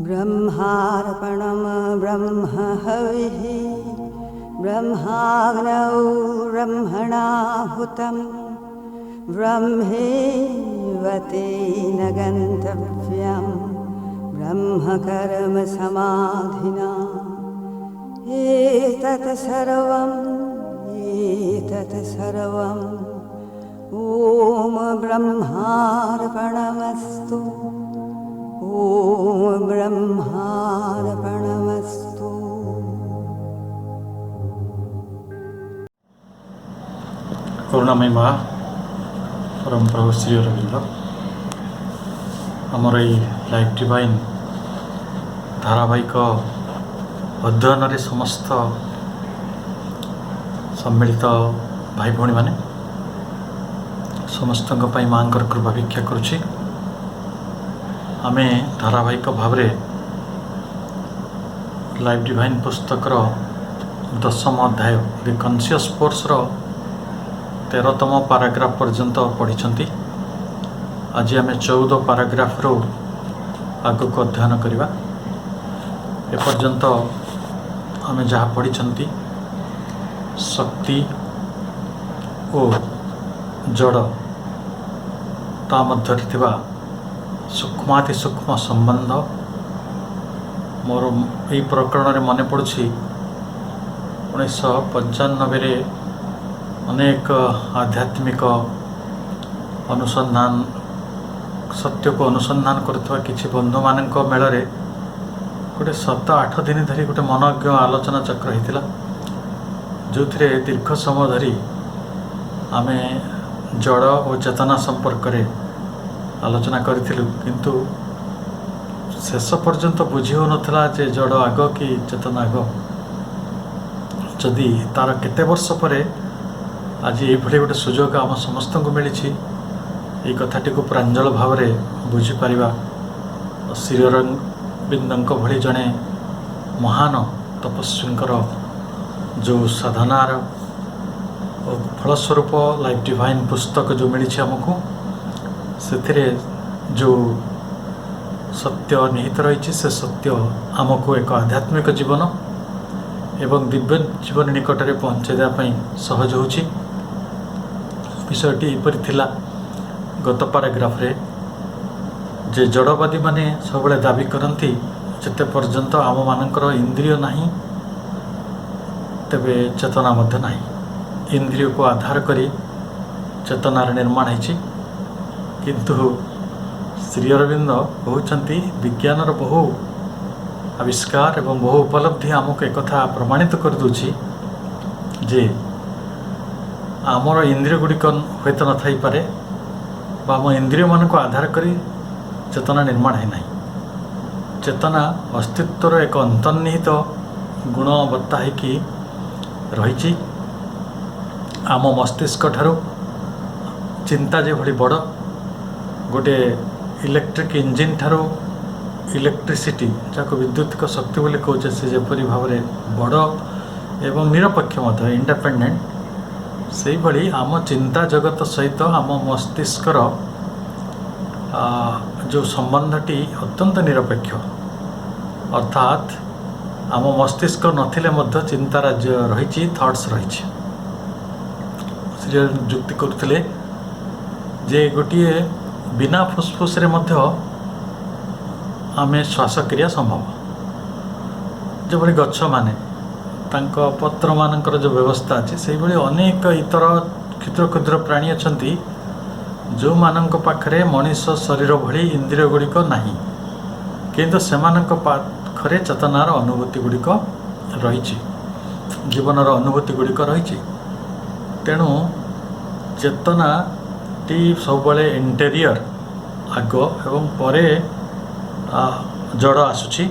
ब्रह्मार्पणं ब्रह्म हविः ब्रह्माग्नौ ब्रह्मणाहुतं ब्रह्मेवतेन गन्तव्यं ब्रह्मकर्म समाधिना एतत् सर्वम् ॐ ब्रह्मार्पणमस्तु ॐ ब्रह्मार्पणमस्तु। करुणामय माँ परम प्रभु श्री अरविंद आमर लाइफ डिवाइन धारावाहिक अध्ययन रे समस्त सम्मिलित भाई भौणी माने समस्त माँ कृपा भिक्षा करुछि। आमे धारावाहिक भाव लाइफ डिवाइन पुस्तकर 10म अध्याय दि कॉन्शियस फोर्स 13तम पाराग्राफ पर्यंत पढ़ी। आज आम 14 पाराग्राफ रो आग को अध्ययन करवा। एपर्यंत आम जहाँ पढ़ी शक्ति और जड़ ता मध्य सूक्ष्माति सूक्ष्म संबंध मोर यही प्रकरण में मन पड़ी 1995 अनेक आध्यात्मिक अनुसंधान सत्य को अनुसंधान करुवा किसी बंधु मान मेल गोटे 7-8 दिन धरी गोटे मनज्ञ आलोचना चक्र होता जो दीर्घ समय धरी आमे जड़ और चेतना संपर्क रे आलोचना करूँ किंतु शेष पर्यंत बुझी हो नाला जे जड़ आग कि चेतना आग जदि तार केते वर्ष पर आज ये गोटे सुजोग आम समस्त को मिली ये कथाटी को प्रांजल भाव में बुझीपर श्री अरविंद भली जड़े महान तपस्वींकर जो साधनार फलस्वरूप लाइफ डिवाइन पुस्तक जो मिली आमको से जो सत्य निहित रही से सत्य आमको एक आध्यात्मिक जीवन एवं दिव्य जीवन निकट में पहुँचाई सहज हो विषयटी यपरी थिला। गत पाराग्राफ रे जे जड़वादी माने सब दाबी करती जिते पर्यंत आम मानकर इंद्रिय नहीं तेबे चेतना मध्य नहीं। इंद्रिय को आधार करी चेतनार निर्माण है किंतु श्री अरविंद कहते विज्ञानर बहु आविष्कार एवं बहु उपलब्धि आमको एक कथा प्रमाणित कर दूची जे आमर इंद्रिय गुड़िक हुए तो न थी पारे आम इंद्रिय मान को आधार करी चेतना निर्माण है ना। चेतना अस्तित्वर एक अंतर्निहित गुणवत्ता है कि रही आम मस्तिष्क ठारू चिंता जो भली बड़ गोटे इलेक्ट्रिक इंजिन ठारू इलेक्ट्रिसिटी जहाँ विद्युतिक शक्ति बोली कहे से जपरी भाव में बड़ एवं निरपेक्ष इंडिपेंडेंट से भली आम चिंता जगत सहित आम मस्तिष्कर जो संबंधटी अत्यंत निरपेक्ष अर्थात आम मस्तिष्क नथिले मध्य चिंता राज्य रही थट्स रही युक्ति करते जे गोटे बिना फुसफुस रे मध्य आमे श्वासक्रिया संभव जो भली गछ माने तांको पत्र मानकर जो व्यवस्था अच्छे से भली अनेक इतर क्षुद्र क्षुद्र प्राणी अछंती जो मानक पाखरे मनीष शरीर भली इंद्रिय गुड़िक नहीं किंतु सेमानक पाखरे चेतनार अनुभूति गुड़िक रही जीवनर अनुभूति गुड़िक रही तेणु चेतना टी सब इंटेरियर आग एवं परे जड़ आसुची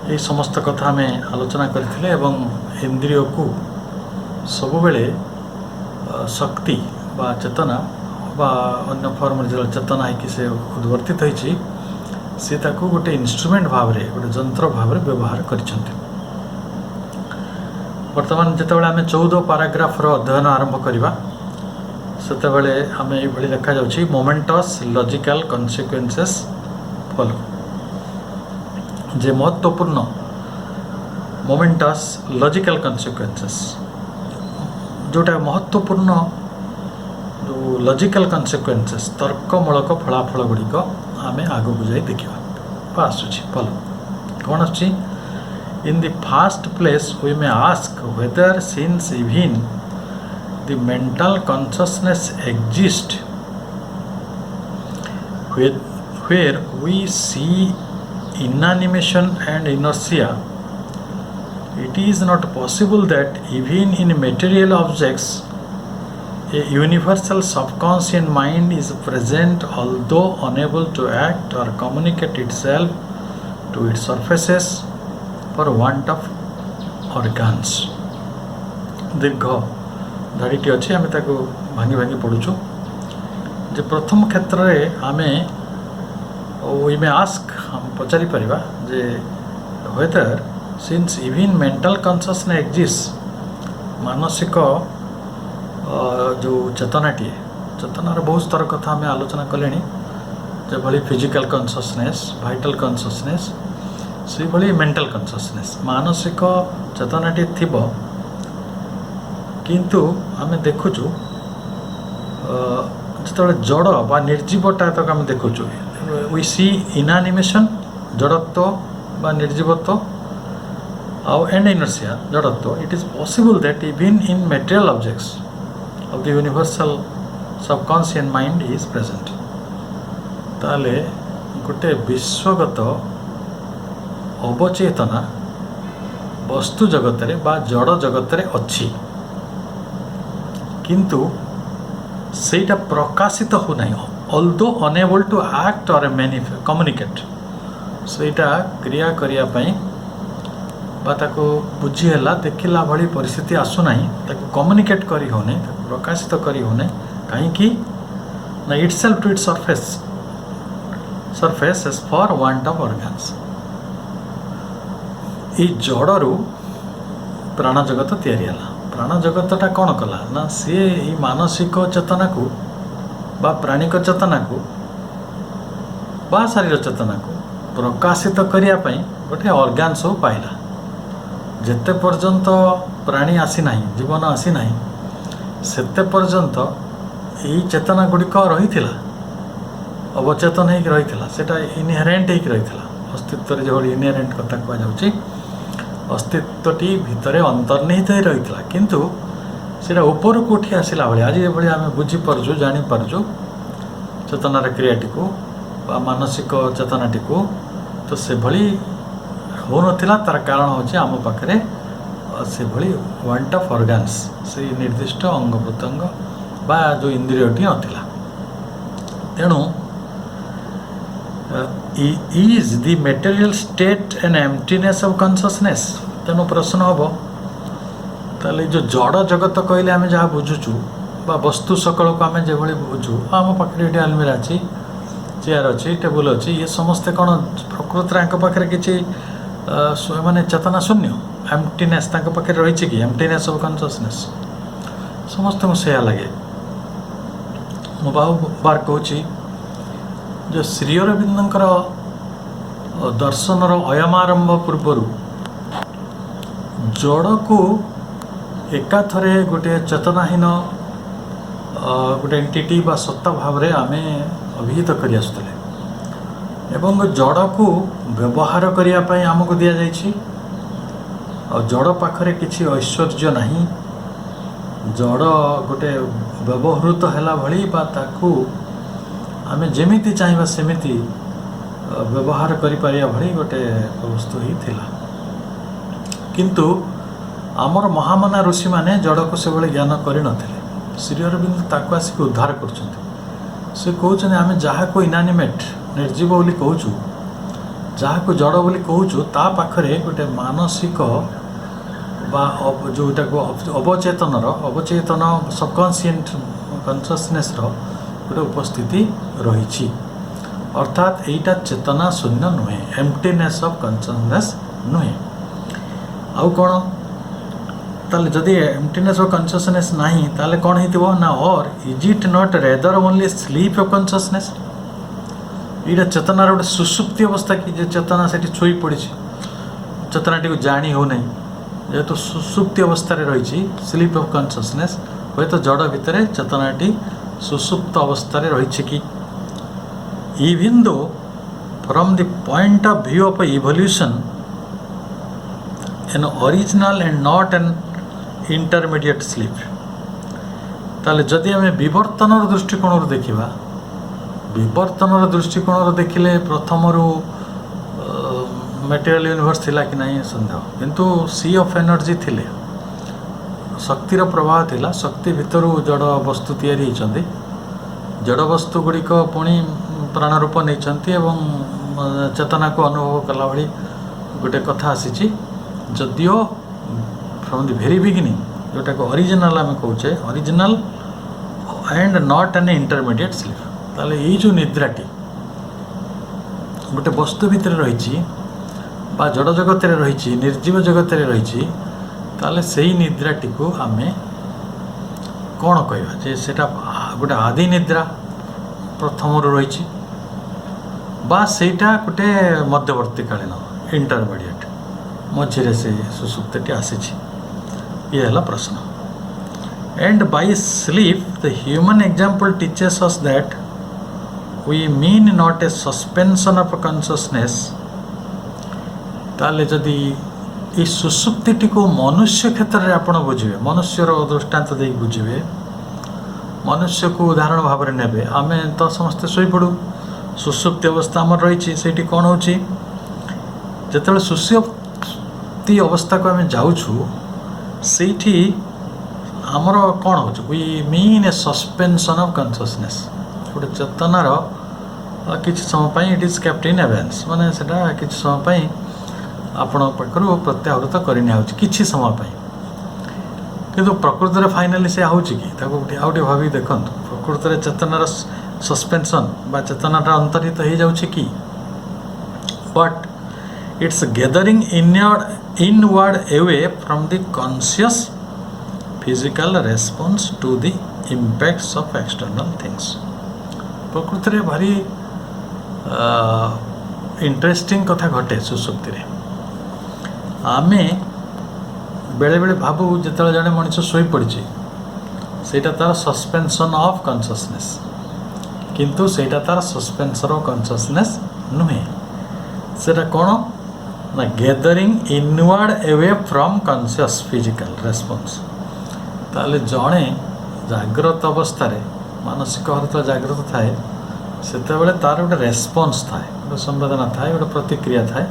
ये समस्त कथा आम आलोचना करथिले एवं इंद्रिय को सबुबले शक्ति बा चेतना बा अन्य फॉर्म जो चेतना है कि से उद्वर्तित होइछि से ताकू गोटे इंस्ट्रूमेंट भाव रे गोटे जंत्र भाव रे व्यवहार करिसंति। वर्तमान जितेबाला आम 14 पाराग्राफर अध्ययन आरंभ करवा सेतेबाला आम ये लिखा जाउछि मोमेंटस लॉजिकल कन्सिक्वेंसेस फॉलो जे महत्वपूर्ण मोमेंटस लॉजिकल कन्सिक्वेंसेस जोटा महत्वपूर्ण जो लॉजिकल कन्सिक्वेंसेस तर्कमूलक फलाफल गुड़िक आम आग को जाई देखा आसूँ फॉलो कौन आसूँ in the first place we may ask whether since even the mental consciousness exist where we see inanimation and inertia, it is not possible that even in material objects a universal subconscious mind is present although unable to act or communicate itself to its surfaces for want of organs. दीर्घ धाड़ीटी अच्छी आम भांगी भांगी पढ़ुचु जे प्रथम क्षेत्र में आमे we may ask हम पचारि परिबा जे whether since even mental consciousness exist मानसिक जो चेतनाटी चेतनार बहुत स्तर कथा आम आलोचना कले जो भली फिजिकल कॉन्शसनेस वाइटल कॉन्शसनेस से भली मेंटल कॉन्शसनेस मानसिक चेतनाटी थिबो किंतु आम देखुचु जो जड़ बा निर्जीवटा तक आम देखुचु वी सी इनानिमेशन जड़त्व बा निर्जीवत्व आउ एंड इनर्शिया जड़त्व it is possible that even in material objects of the universal subconscious mind is present ताले गोटे विश्वगत अवचेतना वस्तु जगत रे बा जड़ जगत रे अच्छी किंतु सेटा प्रकाशित हो नहीं although unable to act or communicate सेटा क्रिया करिया पई बा ताको बुझी हला देखिला भली परिस्थिति आसु नहीं ताको कम्युनिकेट करी हो नहीं ताको प्रकाशित करी हो नहीं कहीं कि ना itself to its surface as for want of organs ई जड़रू प्राण जगत तैयारी हला प्राण जगतटा कौन कला ना सी मानसिक चेतना को बा प्राणिक चेतना को बा शारीर चेतना को प्रकाशित करिया पई गोटे ऑर्गन सब पाइला जेते पर्यंत प्राणी आसी नाही जीवन आसी नाही सेते पर्यंत यही चेतना गुड़िक रही अवचेतन हो रही सेटा इनहेरेंट हो रही अस्तित्व जो इनहेरेंट कथा कह जाउची अस्तित्वटी भितर अंतर्निहित हो रही किंतु सेटा ऊपर को उठी आसला भाई आज ये आम बुझीपारचु जानीपारचु चेतनार क्रियाटी को मानसिक चेतनाटी को तो से भली हो नथिला तार कारण होचे आम पाखरे से भली वांट ऑफ ऑर्गन्स से निर्दिष्ट अंग प्रत्यंग बा जो इंद्रियटी नथिला तेणु is the material state and emptiness of consciousness तेणु प्रश्न हम ताले जो जड़ जगत कहले आम जहाँ बुझुचु बा वस्तु सकल को आम जो बुझु आम पाखे ये आलमीरा अच्छी चेयर अच्छी टेबुल अच्छी ये समस्ते कौन प्रकृति पाखे किसी माने चेतना शून्य एम्प्टीनेस पाखे रही कि एम्प्टीनेस ऑफ कॉन्शसनेस समस्त को से लगे मु बार कहूँ जो श्री अरविंदर दर्शनर अयमारंभ पूर्वर जड़ को एकाथरे गोटे चेतनाहीन गोटे एंटिटी बा सत्ता भाव रे आमे अभिहित करि आसुतले एवं जड़ को व्यवहार करिया पई हमको दिया जाइछि और जड़ पाखरे किछि ऐश्वर्य नहीं जड़ गोटे व्यवहृत हैला भली बा ताकू आमे जेमिति चाहिबा सेमिति व्यवहार करि पारिया भली गोटे वस्तु ही थिला किंतु आमर महामना ऋषि माने जड़ को से भाई ज्ञान कर श्री अरविंद ताको आसिक उद्धार कर कहते आम जहाँ को इनानिमेट निर्जीव बोली कहूँ जहाँ को जड़ बोली कहूँ ता पाखरे गोटे मानसिक बा जोटा को अवचेतन सबकॉन्शियस कॉन्शसनेस गोटे उपस्थिति रही अर्थात यहीटा चेतना शून्य नुहे एम्प्टीनेस ऑफ कॉन्शसनेस नुहे आउ कौन ताले जदि एम्प्टीनेस ऑफ कॉन्शसनेस नहीं ताले कौन होइतिबो ना और is it not rather only sleep of consciousness ଏଇଟା ଚେତନାର ଗୋଟେ ସୁଷୁପ୍ତି ଅବସ୍ଥା କି ଯେ ଚେତନା ସେଠି ଶୋଇ ପଡ଼ିଛି, ଚେତନାଟିକୁ ଜାଣି ହେଉନାହିଁ। ଯେହେତୁ ସୁଷୁପ୍ତି ଅବସ୍ଥାରେ ରହିଛି, ସ୍ଲିପ୍ ଅଫ୍ କନସିୟସନେସ୍, ହୁଏତ ଜଡ଼ ଭିତରେ ଚେତନାଟି ସୁଷୁପ୍ତ ଅବସ୍ଥାରେ ରହିଛି କି। ଇଭିନ୍ ଦୋ from the point of view of evolution an original and not an intermediate sleep, ताले जदि आम विवर्तन दृष्टिकोण देखा, विवर्तन दृष्टिकोण देखिले प्रथम मटेरियल यूनिवर्स थिला कि नहीं संदेह, किंतु सी ऑफ एनर्जी थिले, शक्तिर प्रवाह थिला, शक्ति भितर जड़ वस्तु तैयारी होइछन्ति, जड़ वस्तु गुड़िक पुणी प्राण रूप नहीं चेतना को अनुभव कला भली गोटे कथा आसी, जदिओ फ्रॉम द वेरी बिगिनिंग जोटा को ओरिजिनल आम कहे, original and not an intermediate sleep, ताले ये जो निद्राटी गोटे वस्तु भितर रही बा जड़ जगत रही, निर्जीव जगत रही, ताले सही निद्राटी को आम कौन कहवा जे सेटा गोटे आदि निद्रा प्रथम रही बा सेटा गोटे मध्यवर्ती कालीन इंटरमीडिएट मझे से सुसुप्ति आसी, ये है प्रश्न। And by sleep the human example teaches us that we mean not a suspension of consciousness, ताले जदि ये सुसुप्ति को मनुष्य क्षेत्र में आप बुझे, मनुष्यर दृष्टांत दे बुझे, मनुष्य को उदाहरण भाव में ने, आम तो समस्ते शोपड़ू, सुसुप्ति अवस्था आम रही से कौन हो जो सुसुप्ति अवस्था को आम जाऊँ से आमर कौन हो, we mean a suspension of consciousness, गोटे चेतनार किसी समय it is kept in abeyance, माने सेटा किसी समय आपण पाखर प्रत्याहृत करनी किसी समय, किंतु प्रकृत में फाइनाली से आउची कि आउटे भावी देखो, प्रकृत में चेतनार सस्पेंशन बा चेतनाटा अंतरित हो जाउछि कि, but it's gathering inward away from the conscious physical response to the impacts of external things. प्रकृति में भारी इंटरेस्टिंग कथा घटे सुसुप्ति रे, आमे बेले बेले भाबू जिते जड़े मनीष शोई पड़ी सेटा तार सस्पेंशन ऑफ कॉन्शियसनेस, किंतु सेटा तार सस्पेंशन ऑफ कॉन्शियसनेस नुहे, सेटा कौन ना gathering inward away from conscious physical response. ताले जड़े जाग्रत अवस्था मानसिक अर्थ जाग्रत थाए सेतेबेले तार गोटे रेस्पॉन्स थाए, गोटे संवेदना थाए, गोटे प्रतिक्रिया थाए,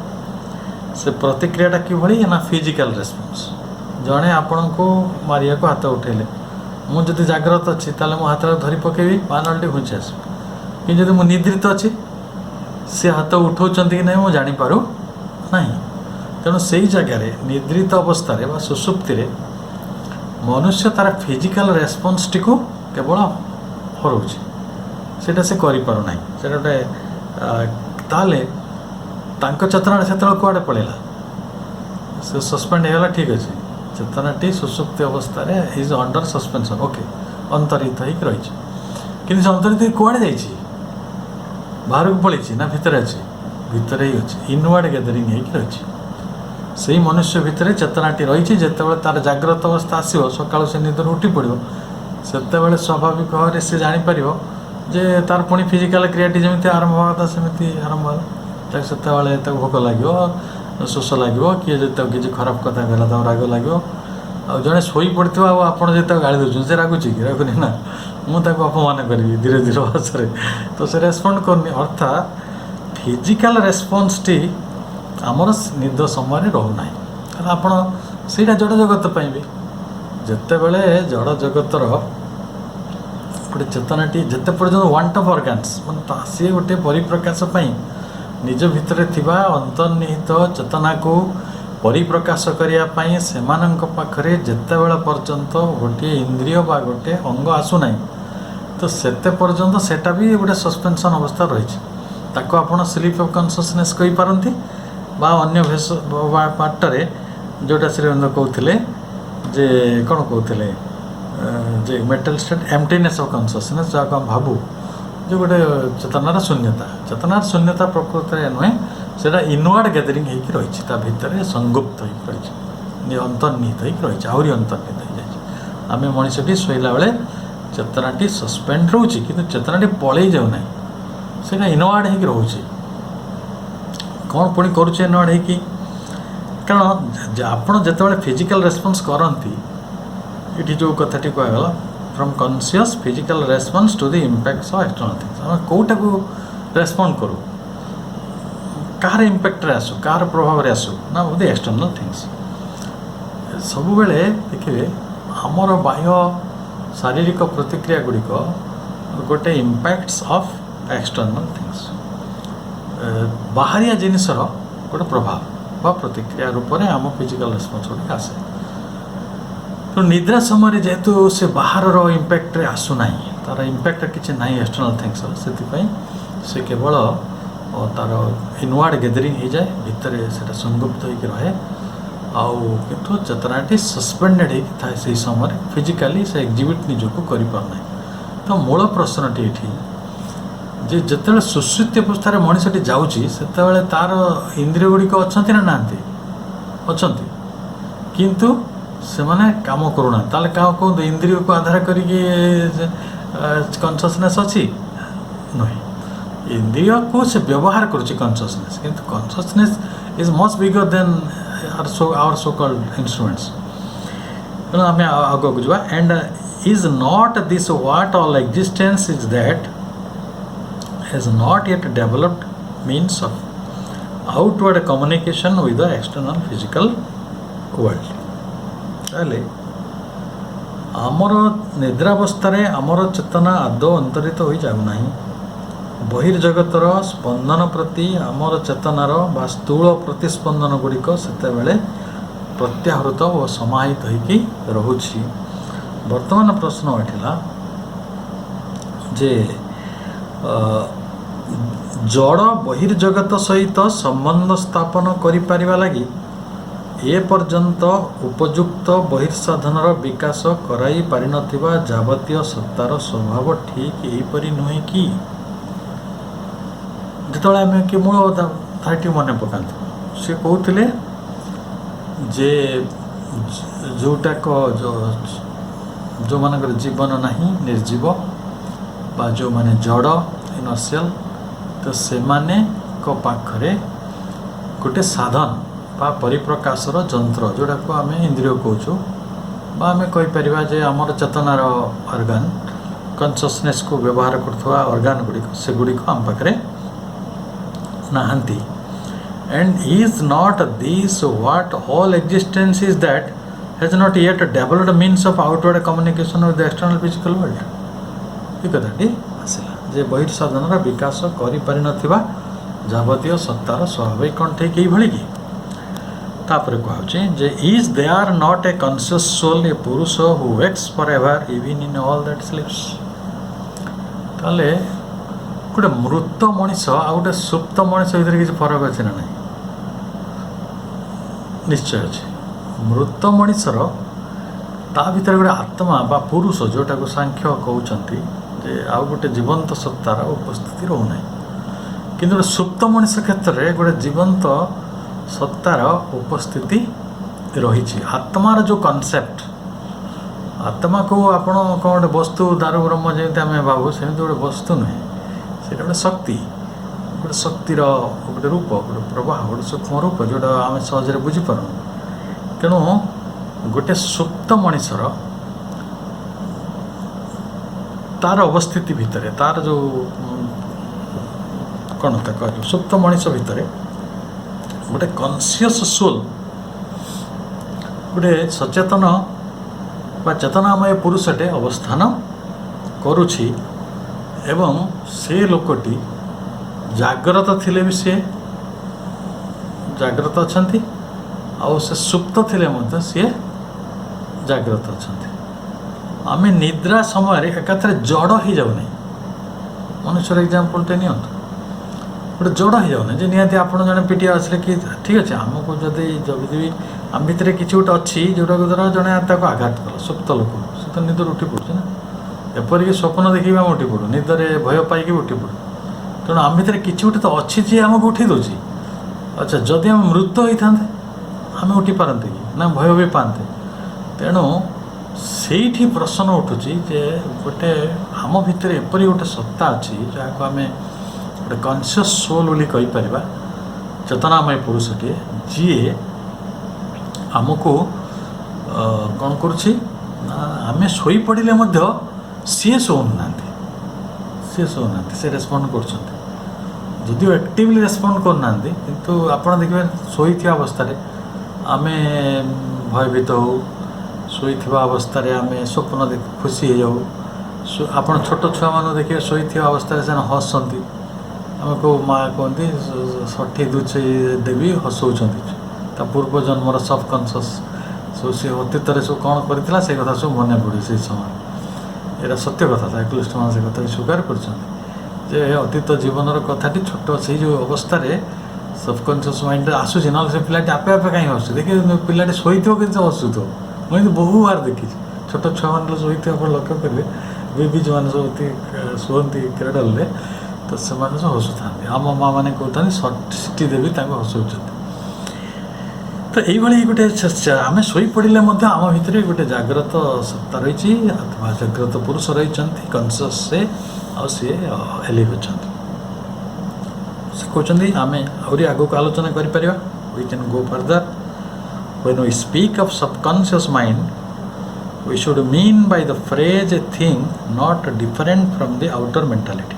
से प्रतिक्रियाटा किभली ना फिजिकल रेस्पॉन्स। जड़े आपण को मारिया को हाथ उठेले, मुझे जाग्रत अच्छी ताले मो हाथ धरी पकेबी पानल्टी घुंची आस, कि जब मुझे निद्रित अच्छी सी हाथ उठाऊँ कि नहीं मुझे जानीपारू ना, तेणु से जगार निद्रित अवस्था बा सुसुप्ति रे मनुष्य तार फिजिकल रेस्पॉन्स टी को केवल हरौछि, सेटा से करि पारु नाही, सेटा गोटे ताले तांको चेतना से कुआडे पड़ेगा से सस्पेंड होगा, ठीक अच्छे चेतनाटी सुसुप्ति अवस्था रे इज अंडर सस्पेंशन, ओके अंतरित हो रही, कि अंतरित कुआडे जाइए बाहर को पड़ी ना भितर अच्छी, भितर ही अच्छी इनवर्ड गैदरिंग हो रही, से मनुष्य भितर चेतनाटी रही, जिते तार जाग्रत अवस्था आसो सका से निदर उठी पड़ो से स्वाभाविक भाव से जापर जे तार पुणी फिजिकल क्रियाटी जमी आरंभ होगा सेमती आरंभ होगा, से भोक लगे शोष लगे किए जो किसी खराब कथा कहला राग लगे, आ जड़े शोई पड़ता आपड़ जो गाड़ी दूसरे से रागुची कि रागुनि ना, मुझे अपमान करी धीरे धीरे भाषा तो से रेस्पॉन्ड करनी, अर्थात फिजिकल रेस्पॉन्स टी आमर निद समय रोना, आपड़ से जड़ जगत भी जिते बड़े जड़ जगतर गोटे चेतनाटी जिते पर्यटन वांट ऑफ ऑर्गन्स मैं सी गोटे परिप्रकाश निज भितर थिबा अंतर्निहित चेतना को परिप्रकाश करने से पाखरे जिते बेला पर्यंत गोटे इंद्रिय बा गोटे अंग आसुना, तो सेते पर्यंत सेटा भी गोटे सस्पेंशन अवस्था रही, ताको आपण स्लीप ऑफ कॉन्शियसनेस कहि पारंती बा अन्य भेष पार्टरे जोटा श्रीरंद्र कहते जे कौन कहते जे mental state emptiness of consciousness, जहाँ हम भावु जो गोटे चेतनार शून्यता प्रकृत नुहे से इनवर्ड गैदरिंग होकर रही भितर संगुप्त होकर रही अंतर्निहित होकर रही आहरी अंतर्निहित हो जाए आम मनीषटी शोला बेले चेतनाटी सस्पेंड रोचे कि चेतनाटी पलि जाऊना से इनवर्ड हो रोचे कौन पुणी करुचे इनवर्ड हो कारण आपड़ जिते फिजिकल रेस्पॉन्स करती ये जो कथाटी कहगला from conscious physical response to the impacts of external things आम कौटा को रेस्पॉन्ड करूँ कार इम्पैक्ट आसू कार प्रभाव आसू ना द एक्सटर्नल थिंग्स सब बेले देखिए आमर बाह्य शारीरिक प्रतिक्रिया गुड़िक गोटे इम्पैक्ट्स ऑफ एक्सटर्नल थिंग्स बाहरिया जिनसर गोटे प्रभाव बा प्रतिक्रिया रूप में आम फिजिकल रेस्पॉन्स गुड़िक आसे तो निद्रा समय जेहेतु से बाहर इम्पैक्ट आसूना तार इम्पैक्ट किसी ना एक्सटर्नल थिंग्स से केवल तार इनवर्ड गैदरिंग हो जाए भितर से संगुप्त होकर रहे आउ किंतु चेतनाटी सस्पेंडेड होती थाए से समय फिजिकाली से एक्जिबिट निजक कर पारना तो मूल प्रश्नटी ये जिते सुश्रुति अवस्था मनीषटी जाऊँगी से तार इंद्रिय गुड़िक अच्छा ना नांती अच्छा किंतु से मैंने काम करूना ताले क्या कहूँ इंद्रिय को आधार करके कॉन्शियसनेस अच्छी नुहे इंद्रिय को से व्यवहार करुच्ची कॉन्शियसनेस किंतु consciousness is much bigger than our so called instruments तेणु आम आग को जा and is not this what all existence is that has not yet developed means of outward communication with the external physical world ताले आमर निद्रावस्था आमर चेतना आदौ अंतरित हो जाऊना बहिर्जगतर स्पंदन प्रति आमर चेतनार बा स्थूल प्रतिस्पंदन गुड़िक सेते प्रत्याहृत और समाहित होइकी रहुछि वर्तमान प्रश्न उठिला जे जड़ बहिर्जगत सहित संबंध स्थापन करि परिबा लागि ए पर्यंत उपयुक्त बहिर्साधनर विकास कराई पारि नथिबा जावतीय सत्तार स्वभाव ठीक एहीपरि नुहे कि जो आम कि मूल थाटी मन पका सी कहते जे जोटाक जो मानकर जीवन नहीं निर्जीव बा जो माने जड़ इनर्शियल तो से माने को पाखरे गोटे साधन बा परिप्रकाशर जंत्र जोटा को आम इंद्रिय कहूँ बा आम कहीपर जे आमर चेतनार ऑर्गन कॉन्शियसनेस को व्यवहार करथवा ऑर्गन गुड़िक से गुड़िक आम पाखे नाहंती and is not this what all existence is that has not yet developed means of outward communication with the external physical world ये कथाटी आसला जे बहिर्साधनर विकास करि पारि नथिबा जावतीय सत्तार स्वाभाविक कौन ठीक यही कि तापर कहूँ जे is they are not a conscious soul a purusha who wakes forever even in all that sleeps ताले गोटे मृत मनीष आ गोटे सुप्त मनीष भर किसी फरक अच्छे ना निश्चय अच्छे मृत मनीषर ता भीतर गोटे आत्मा बा पुरुष जोटा को सांख्य कहते जे आउ गोटे जीवंत सत्तार उपस्थिति रोना किंतु गोटे सुप्त मनीष क्षेत्र में गोटे जीवंत सत्तार उपस्थिति रही आत्मार जो कॉन्सेप्ट आत्मा को आपण कौन गोटे वस्तु दारू ब्रह्म जमी आम भावु सेमती गोटे वस्तु नुहे से गोटे शक्ति गोटे शक्तिर गोटे रूप गोटे प्रवाह गोटे सूक्ष्म रूप जोटा आम सहजरे बुझीपार तेणु गोटे सुप्त मनीषर तार अवस्थिति भितर तार जो कौन था कह सुप्त मनीष भितर गोटे कॉन्शियस सोल गोटे सचेतन बा चेतनामय पुरुषटे अवस्थान करुछि एवं से लोकटी जाग्रत थिले भी से जाग्रत अछंती आउ से सुप्त थिले मध्य से जाग्रत अछंती आमे निद्रा समय एकाथरे जड़ हो जाऊना मनुष्यर एग्जाम्पलटे नि गोटे जड़ हो जाऊना जे निहाती आप जड़े पीटी आसले कि ठीक अच्छे आमको जदि जदि आम भितर किसी गोटे अच्छी जोटा द्वारा जड़े आघात कला सुप्त लोक से तो निदर उठी पड़े ना एपरिक स्वप्न देखिए आम उठी पड़ू निदरे भय पाई उठी पड़ू तेणु आम भितर किसी गोटे तो अच्छी जी आमको उठे दूसरी अच्छा जदि आम मृत होता आम उठी पारते कि ना भय भी पाते तेणु से प्रश्न उठुची जे गोटे आम भितर एपरी गोटे सत्ता अच्छी जहाँ को आम गोटे कनसीयस सोल बोली कहीपर चेतनामय पुरुषटे जी आमको कौन करुच्छी आम शोई पड़े सी शोना से रेस्पॉन्ड कर एक्टिवली रेस्पॉन्ड करना किंतु आपड़ देखिए शोई अवस्था आम भयभीत हो शोई अवस्था आम स्वप्न देख खुशी हो जाऊ आप छोट छुआ मान देखिए शोई अवस्था से हसती आम को माँ कहती षठी दुच देवी हसौं पूर्व जन्मर सबकनसीयस सब सी अतीत सब कौन करता से कथा सब मन पड़े से समय यहाँ सत्य कथा साइकोलॉजिस्ट मान से कथा स्वीकार कर अतीत जीवनर कथाटी छोट से जो अवस्था सबकनसीयस माइंड आसूसी ना से पिलाटी आपे आपे कहीं हसुचे देखिए पिलाटी शोई कि हसुथ मुझे बहु बार देखी छोट छुआ मान शोई आप लक्ष्य करेंगे बेबी जो मैंने सब शुअती क्रेडल तो से सब हसुता आम माँ मैंने कहते षठी देवी हसौं तो यही गोटे आम शोई पड़े आम भितर गोटे जाग्रत सत्ता रही अथवा जाग्रत पुरुष रही कनसीयस से सी एलिव अच्छा से कहते आम आहरी आग को आलोचना कर we can go further when we speak of subconscious mind we should mean by the phrase a thing not different from the outer mentality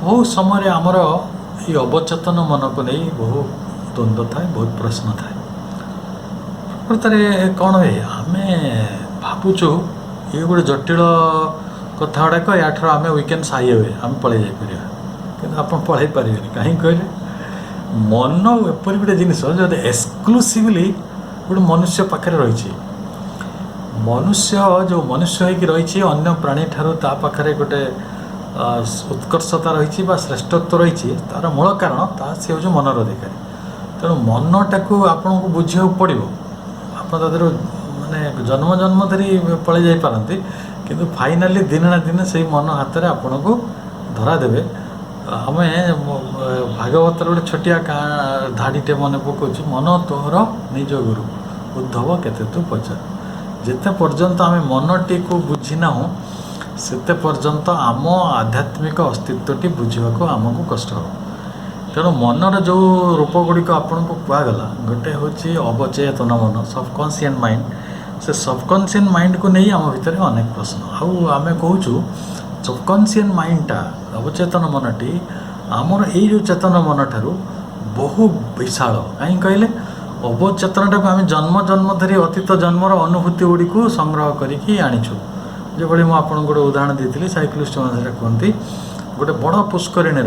बहुत समय आमर ये अवचेतन मन को नहीं बहुत द्वंद्व थाए बहुत प्रश्न थाए प्रकृत कौन हुए आम भावुचु ये गोटे जटिल कथा गुड़ाक या आम वीकेंड साई हुए आम पलि जापर कि आप पढ़ाई पारे कहीं कहले मन एपरी गोटे जिनस जो एक्सक्लूसिवली गोटे मनुष्य पाखे रही मनुष्य जो मनुष्य हो रही अन्य प्राणी ठारू ता पाखे गोटे उत्कर्षता रही श्रेष्ठत्व रही तार मूल कारण ता सी हूँ मनर अधिकारी तेणु मनटा को आपन को बुझा पड़ो आप माने जन्म जन्म धरी पलि जापारती किंतु फाइनाली दिने ना दिने से मन हाथ में आपन को धरा देवे आम भागवत गोटे छोटिया धाड़ीटे मन पकाऊँ मन तोहर निज गुरु उद्धव केते तू पचार जिते पर्यंत आम मनटी को बुझीना सेते पर्यंत आम आध्यात्मिक अस्तित्वटी बुझा आमको कष्ट हो तेणु मनर जो रूप गुड़िक आपन को कहगला गोटे हूँ अवचेतन मन सबकनसीयस माइंड से सबकनसीयस माइंड को नहीं आम भितर अनेक प्रश्न आम कहूँ सबकनसीयस माइंडटा अवचेतन मनटी आमर यो चेतन मन ठारू बहु विशाल कहीं कहले अवचेतनटा को आम जन्म जन्म धरी अतीत जन्मर अनुभूति गुड़ी को संग्रह करके आनीचु जो मुझे गोटे उदाहरण देती साइकोलॉजिस्ट मैंने कहते गोटे बड़ पुष्करिणी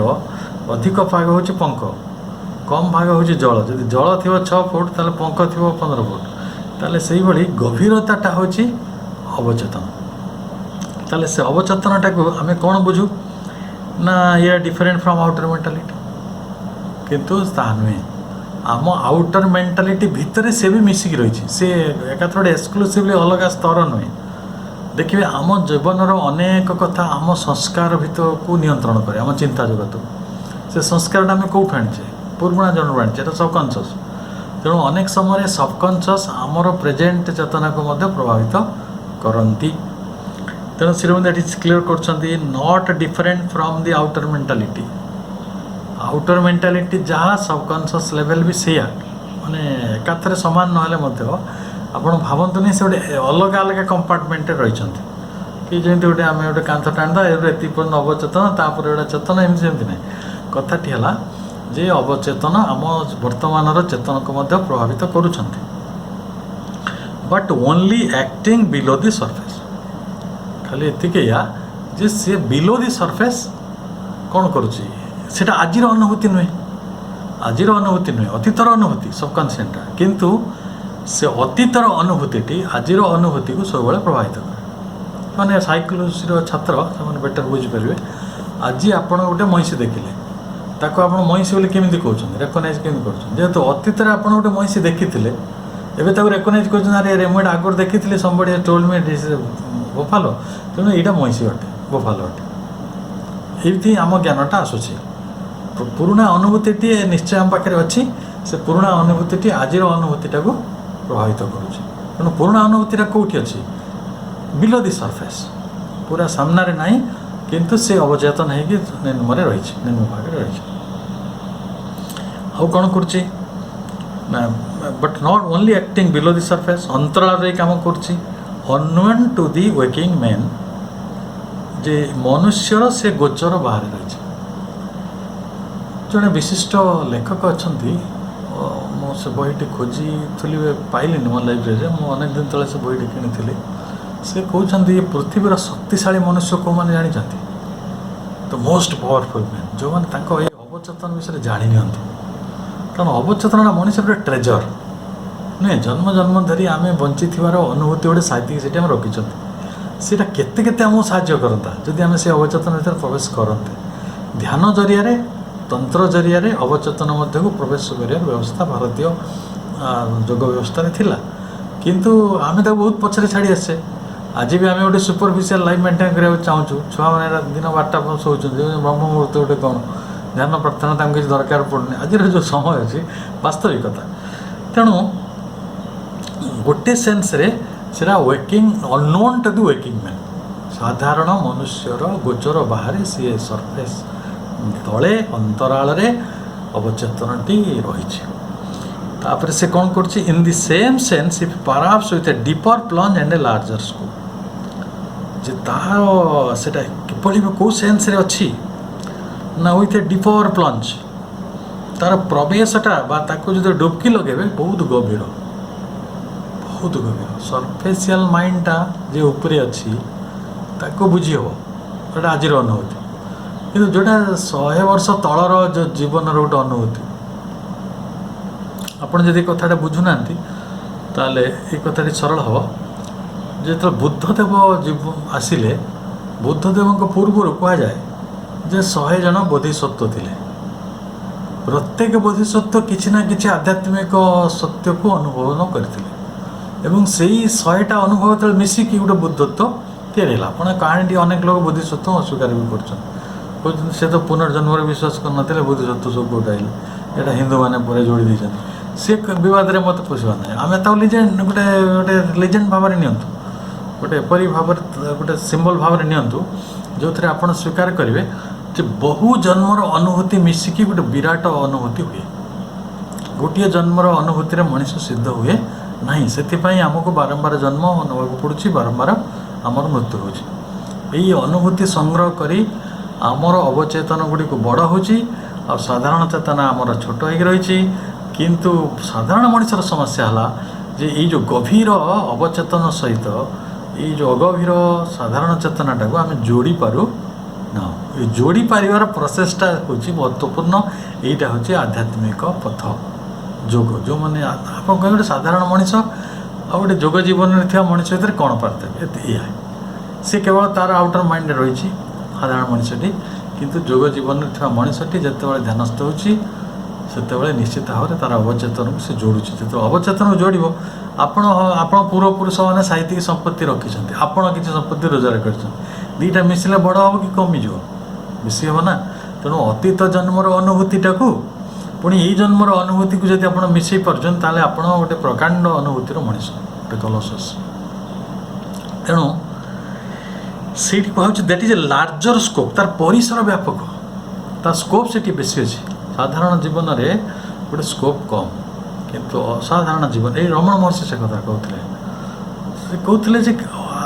अधिक भाग हूँ पंख कम भाग हूँ जल जदि जल थी 6 फुट ताले पंख थी 15 फुट ताले से ही गभीरताटा हूँ अवचेतन ताले से अवचेतनटा को आम कौन बुझू ना ये डिफरेंट फ्रॉम आउटर मेंटालिटी किंतु ताहा नुहे आम आउटर मेंटालिटी भितर से भी मिसिक रही से एकाथरे एक्सक्लूसिवली अलग स्तर नुहे देखिए आम जीवनर अनेक कथा आम संस्कार भितर को नियंत्रण करे आम चिंता जगत से संस्कार आम कौट आनीचे पुराणा जन्म आनीचे सबकनसीयस तेणु अनेक समय सबकनसीयस आमर प्रेजेंट चेतना को प्रभावित करती तेणु श्रीमती क्लीयर कर not different from the outer mentality जहाँ सबकनसीयस लेवल भी से माने एकाथरे सामान ना आपड़ भावतु नहीं से गोटे अलग अलग कंपार्टमेंट रही कि जमी गोटे आम गोटे कांथ टाणदा ये पर्यटन अवचेतन तापर गोटे चेतन एमती जमी ना कथाटी है जे अवचेतन आम वर्तमान चेतन को प्रभावित करुँच but only acting below the surface खाली एतिके या जे सी बिलो द सरफेस कौन करुँची सेटा आजिर अनुभूति नुहे अतीतर अनुभूति सबकनसीयसटा किंतु से अतीतर अनुभूति आजिर अनुभूति को सब प्रभावित करे मैंने साइकोलॉजी छात्र से बेटर बुझीपारे आज आप गोटे महिषी देखिले ताको आप महिषी बोली केमी कहते रेकग्नाइज केमी कर जेहेतु अतीत आप गोटे महिषी देखी ଏବେ ତାକୁ ରେକଗ୍ନାଇଜ୍ କରୁଛନ୍ତି ଆରେ ରେ ମୁଁ ଏଇଟା ଆଗରୁ ଦେଖିଥିଲି somebody has told me this is ବୋଫାଲୋ, ତେଣୁ ଏଇଟା ମଇଁଷି ଅଟେ, ବୋଫାଲୋ ଅଟେ। ଏମିତି ଆମ ଜ୍ଞାନଟା ଆସୁଛି। ପୁରୁଣା ଅନୁଭୂତିଟିଏ ନିଶ୍ଚୟ ଆମ ପାଖରେ ଅଛି, ସେ ପୁରୁଣା ଅନୁଭୂତିଟି ଆଜିର ଅନୁଭୂତିଟାକୁ ପ୍ରଭାବିତ କରୁଛି। ତେଣୁ ପୁରୁଣା ଅନୁଭୂତିଟା କେଉଁଠି ଅଛି? ବିଲୋ ଦି ସର୍ଫେସ୍, ପୁରା ସାମ୍ନାରେ ନାହିଁ, କିନ୍ତୁ ସେ ଅବଚେତନ ହେଇକି ନିମ୍ନରେ ରହିଛି, ନିମ୍ନ ଭାଗରେ ରହିଛି। ଆଉ କ'ଣ କରୁଛି ନା, but not only acting below the surface, ଅନ୍ତରାଳରେ କାମ କରୁଛି ଅନୱନ୍ ଟୁ ଦି ୱେକିଂ ମେନ୍, ଯେ ମନୁଷ୍ୟର ସେ ଗୋଚର ବାହାରେ ରହିଛି। ଜଣେ ବିଶିଷ୍ଟ ଲେଖକ ଅଛନ୍ତି, ମୁଁ ସେ ବହିଟି ଖୋଜିଥିଲି, ପାଇଲିନି ମୋ ଲାଇବ୍ରେରୀରେ, ମୁଁ ଅନେକ ଦିନ ତଳେ ସେ ବହିଟି କିଣିଥିଲି। ସେ କହୁଛନ୍ତି ପୃଥିବୀର ଶକ୍ତିଶାଳୀ ମନୁଷ୍ୟ କେଉଁମାନେ ଜାଣିଛନ୍ତି? ଦ ମୋଷ୍ଟ ପାୱାରଫୁଲ୍ ମ୍ୟାନ୍, ଯେଉଁମାନେ ତାଙ୍କ ଏଇ ଅବଚେତନ ବିଷୟରେ ଜାଣି ନିଅନ୍ତୁ। କାରଣ ଅବଚେତନଟା ମଣିଷର ଗୋଟେ ଟ୍ରେଜର ନୁହେଁ। ଜନ୍ମ ଜନ୍ମ ଧରି ଆମେ ବଞ୍ଚିଥିବାର ଅନୁଭୂତି ଗୋଟେ ସାଇତିକି ସେଠି ଆମେ ରଖିଛନ୍ତି। ସେଇଟା କେତେ କେତେ ଆମକୁ ସାହାଯ୍ୟ କରନ୍ତା ଯଦି ଆମେ ସେ ଅବଚେତନ ଭିତରେ ପ୍ରବେଶ କରନ୍ତେ। ଧ୍ୟାନ ଜରିଆରେ, ତନ୍ତ୍ର ଜରିଆରେ ଅବଚେତନ ମଧ୍ୟକୁ ପ୍ରବେଶ କରିବାର ବ୍ୟବସ୍ଥା ଭାରତୀୟ ଯୋଗ ବ୍ୟବସ୍ଥାରେ ଥିଲା, କିନ୍ତୁ ଆମେ ତାକୁ ବହୁତ ପଛରେ ଛାଡ଼ି ଆସିଛେ। ଆଜି ବି ଆମେ ଗୋଟେ ସୁପରଫିସିଆଲ ଲାଇଫ୍ ମେଣ୍ଟେନ୍ କରିବାକୁ ଚାହୁଁଛୁ। ଛୁଆମାନେ ଦିନ 12ଟା ଶୋଉଛନ୍ତି, ବ୍ରହ୍ମ ମୁହୂର୍ତ୍ତ ଗୋଟେ କ'ଣ ଧ୍ୟାନ ପ୍ରାର୍ଥନା ତାଙ୍କୁ କିଛି ଦରକାର ପଡ଼ୁନି। ଆଜିର ଯେଉଁ ସମୟ ଅଛି ବାସ୍ତବିକତା। ତେଣୁ ଗୋଟେ ସେନ୍ସରେ ସେଟା ୱେକିଂ, ଅନନୋନ୍ ଟୁ ଦି ୱେକିଂ ମ୍ୟାନ୍, ସାଧାରଣ ମନୁଷ୍ୟର ଗୋଚର ବାହାରେ ସିଏ ସର୍ଫେସ୍ ତଳେ ଅନ୍ତରାଳରେ ଅବଚେତନଟି ରହିଛି। ତାପରେ ସେ କ'ଣ କରୁଛି? In the same sense if perhaps with a deeper plunge and a larger scope, ଯେ ତାହାର ସେଟା କିଭଳି କେଉଁ ସେନ୍ସରେ ଅଛି ନା ୱିଥ୍ ଏ ଡିପର୍ ପ୍ଲଞ୍ଜ, ତାର ପ୍ରବେଶଟା ବା ତାକୁ ଯଦି ଡୁବକି ଲଗେଇବେ ବହୁତ ଗଭୀର, ବହୁତ ଗଭୀର। ସର୍ଫେସିଆଲ ମାଇଣ୍ଡଟା ଯେ ଉପରେ ଅଛି ତାକୁ ବୁଝି ହେବ, ସେଇଟା ଆଜିର ଅନୁଭୂତି। କିନ୍ତୁ ଯେଉଁଟା 100 ବର୍ଷ ତଳର ଯେଉଁ ଜୀବନର ଗୋଟେ ଅନୁଭୂତି, ଆପଣ ଯଦି କଥାଟା ବୁଝୁନାହାନ୍ତି ତାହେଲେ ଏ କଥାଟି ସରଳ ହେବ। ଯେତେବେଳେ ବୁଦ୍ଧଦେବ ଆସିଲେ, ବୁଦ୍ଧଦେବଙ୍କ ପୂର୍ବରୁ କୁହାଯାଏ ଯେ 100 ଜଣ ବୋଧିସତ୍ତ୍ୱ ଥିଲେ। ପ୍ରତ୍ୟେକ ବୋଧିସତ୍ତ୍ୱ କିଛି ନା କିଛି ଆଧ୍ୟାତ୍ମିକ ସତ୍ୟକୁ ଅନୁଭବ କରିଥିଲେ, ଏବଂ ସେଇ 100ଟା ଅନୁଭବ ଯେତେବେଳେ ମିଶିକି ଗୋଟେ ବୁଦ୍ଧତ୍ୱ ତିଆରି ହେଲା। ଆପଣ କାହାଣୀଟି ଅନେକ ଲୋକ ବୋଧିସତ୍ତ୍ୱ ଅସ୍ୱୀକାର ବି କରୁଛନ୍ତି, କହୁଛନ୍ତି ସେ ତ ପୁନର୍ଜନ୍ମରେ ବିଶ୍ୱାସ କରିନଥିଲେ, ବୋଧିସତ୍ତ୍ୱ ସବୁ କେଉଁଟା ହେଲେ, ଏଇଟା ହିନ୍ଦୁମାନେ ପରେ ଯୋଡ଼ି ଦେଇଛନ୍ତି। ସେ ବିବାଦରେ ମୋତେ ପୋଷିବା ନାହିଁ। ଆମେ ତାକୁ ଲିଜେଣ୍ଡ ଗୋଟେ ଲିଜେଣ୍ଡ ଭାବରେ ନିଅନ୍ତୁ, ଗୋଟେ ଏପରି ଭାବରେ ଗୋଟେ ସିମ୍ବଲ ଭାବରେ ନିଅନ୍ତୁ ଯେଉଁଥିରେ ଆପଣ ସ୍ୱୀକାର କରିବେ ଯେ ବହୁ ଜନ୍ମର ଅନୁଭୂତି ମିଶିକି ଗୋଟେ ବିରାଟ ଅନୁଭୂତି ହୁଏ। ଗୋଟିଏ ଜନ୍ମର ଅନୁଭୂତିରେ ମଣିଷ ସିଦ୍ଧ ହୁଏ ନାହିଁ, ସେଥିପାଇଁ ଆମକୁ ବାରମ୍ବାର ଜନ୍ମ ନେବାକୁ ପଡ଼ୁଛି, ବାରମ୍ବାର ଆମର ମୃତ୍ୟୁ ହେଉଛି। ଏଇ ଅନୁଭୂତି ସଂଗ୍ରହ କରି ଆମର ଅବଚେତନ ଗୁଡ଼ିକୁ ବଡ଼ ହେଉଛି, ଆଉ ସାଧାରଣ ଚେତନା ଆମର ଛୋଟ ହେଇକି ରହିଛି। କିନ୍ତୁ ସାଧାରଣ ମଣିଷର ସମସ୍ୟା ହେଲା ଯେ ଏଇ ଯେଉଁ ଗଭୀର ଅବଚେତନ ସହିତ ଏଇ ଯେଉଁ ଅଗଭୀର ସାଧାରଣ ଚେତନାଟାକୁ ଆମେ ଯୋଡ଼ି ପାରୁ ନା। ଏ ଯୋଡ଼ି ପାରିବାର ପ୍ରୋସେସଟା ହେଉଛି ମହତ୍ତ୍ୱପୂର୍ଣ୍ଣ। ଏଇଟା ହେଉଛି ଆଧ୍ୟାତ୍ମିକ ପଥ, ଯୋଗ। ଯେଉଁମାନେ ଆପଣ କହିବେ ଗୋଟେ ସାଧାରଣ ମଣିଷ ଆଉ ଗୋଟେ ଯୋଗ ଜୀବନରେ ଥିବା ମଣିଷ ଭିତରେ କ'ଣ ପାର୍ଥକ୍ୟ? ଏଇଆ, ସେ କେବଳ ତା'ର ଆଉଟର ମାଇଣ୍ଡରେ ରହିଛି ସାଧାରଣ ମଣିଷଟି, କିନ୍ତୁ ଯୋଗ ଜୀବନରେ ଥିବା ମଣିଷଟି ଯେତେବେଳେ ଧ୍ୟାନସ୍ଥ ହେଉଛି ସେତେବେଳେ ନିଶ୍ଚିତ ଭାବରେ ତା'ର ଅବଚେତନକୁ ସେ ଯୋଡ଼ୁଛି। ଯେତେବେଳେ ଅବଚେତନକୁ ଯୋଡ଼ିବ, ଆପଣ ପୂର୍ବପୁରୁଷମାନେ ସାହିତ୍ୟିକ ସମ୍ପତ୍ତି ରଖିଛନ୍ତି, ଆପଣ କିଛି ସମ୍ପତ୍ତି ରୋଜଗାର କରିଛନ୍ତି, ଦୁଇଟା ମିଶିଲେ ବଡ଼ ହେବ କି କମିଯିବ? ବେଶୀ ହେବ ନା। ତେଣୁ ଅତୀତ ଜନ୍ମର ଅନୁଭୂତିଟାକୁ ପୁଣି ଏଇ ଜନ୍ମର ଅନୁଭୂତିକୁ ଯଦି ଆପଣ ମିଶାଇ ପାରୁଛନ୍ତି ତାହେଲେ ଆପଣ ଗୋଟେ ପ୍ରକାଣ୍ଡ ଅନୁଭୂତିର ମଣିଷ, ଗୋଟେ କଲସସ୍। ତେଣୁ ସେଇଠି କୁହାଯାଉଛି that is a larger scope, ତାର ପରିସର ବ୍ୟାପକ, ତାର ସ୍କୋପ୍ ସେଠି ବେଶୀ ଅଛି। ସାଧାରଣ ଜୀବନରେ ଗୋଟେ ସ୍କୋପ୍ କମ୍, କିନ୍ତୁ ଅସାଧାରଣ ଜୀବନ, ଏଇ ରମଣ ମହର୍ଷି ସେ କଥା କହୁଥିଲେ। ସେ କହୁଥିଲେ ଯେ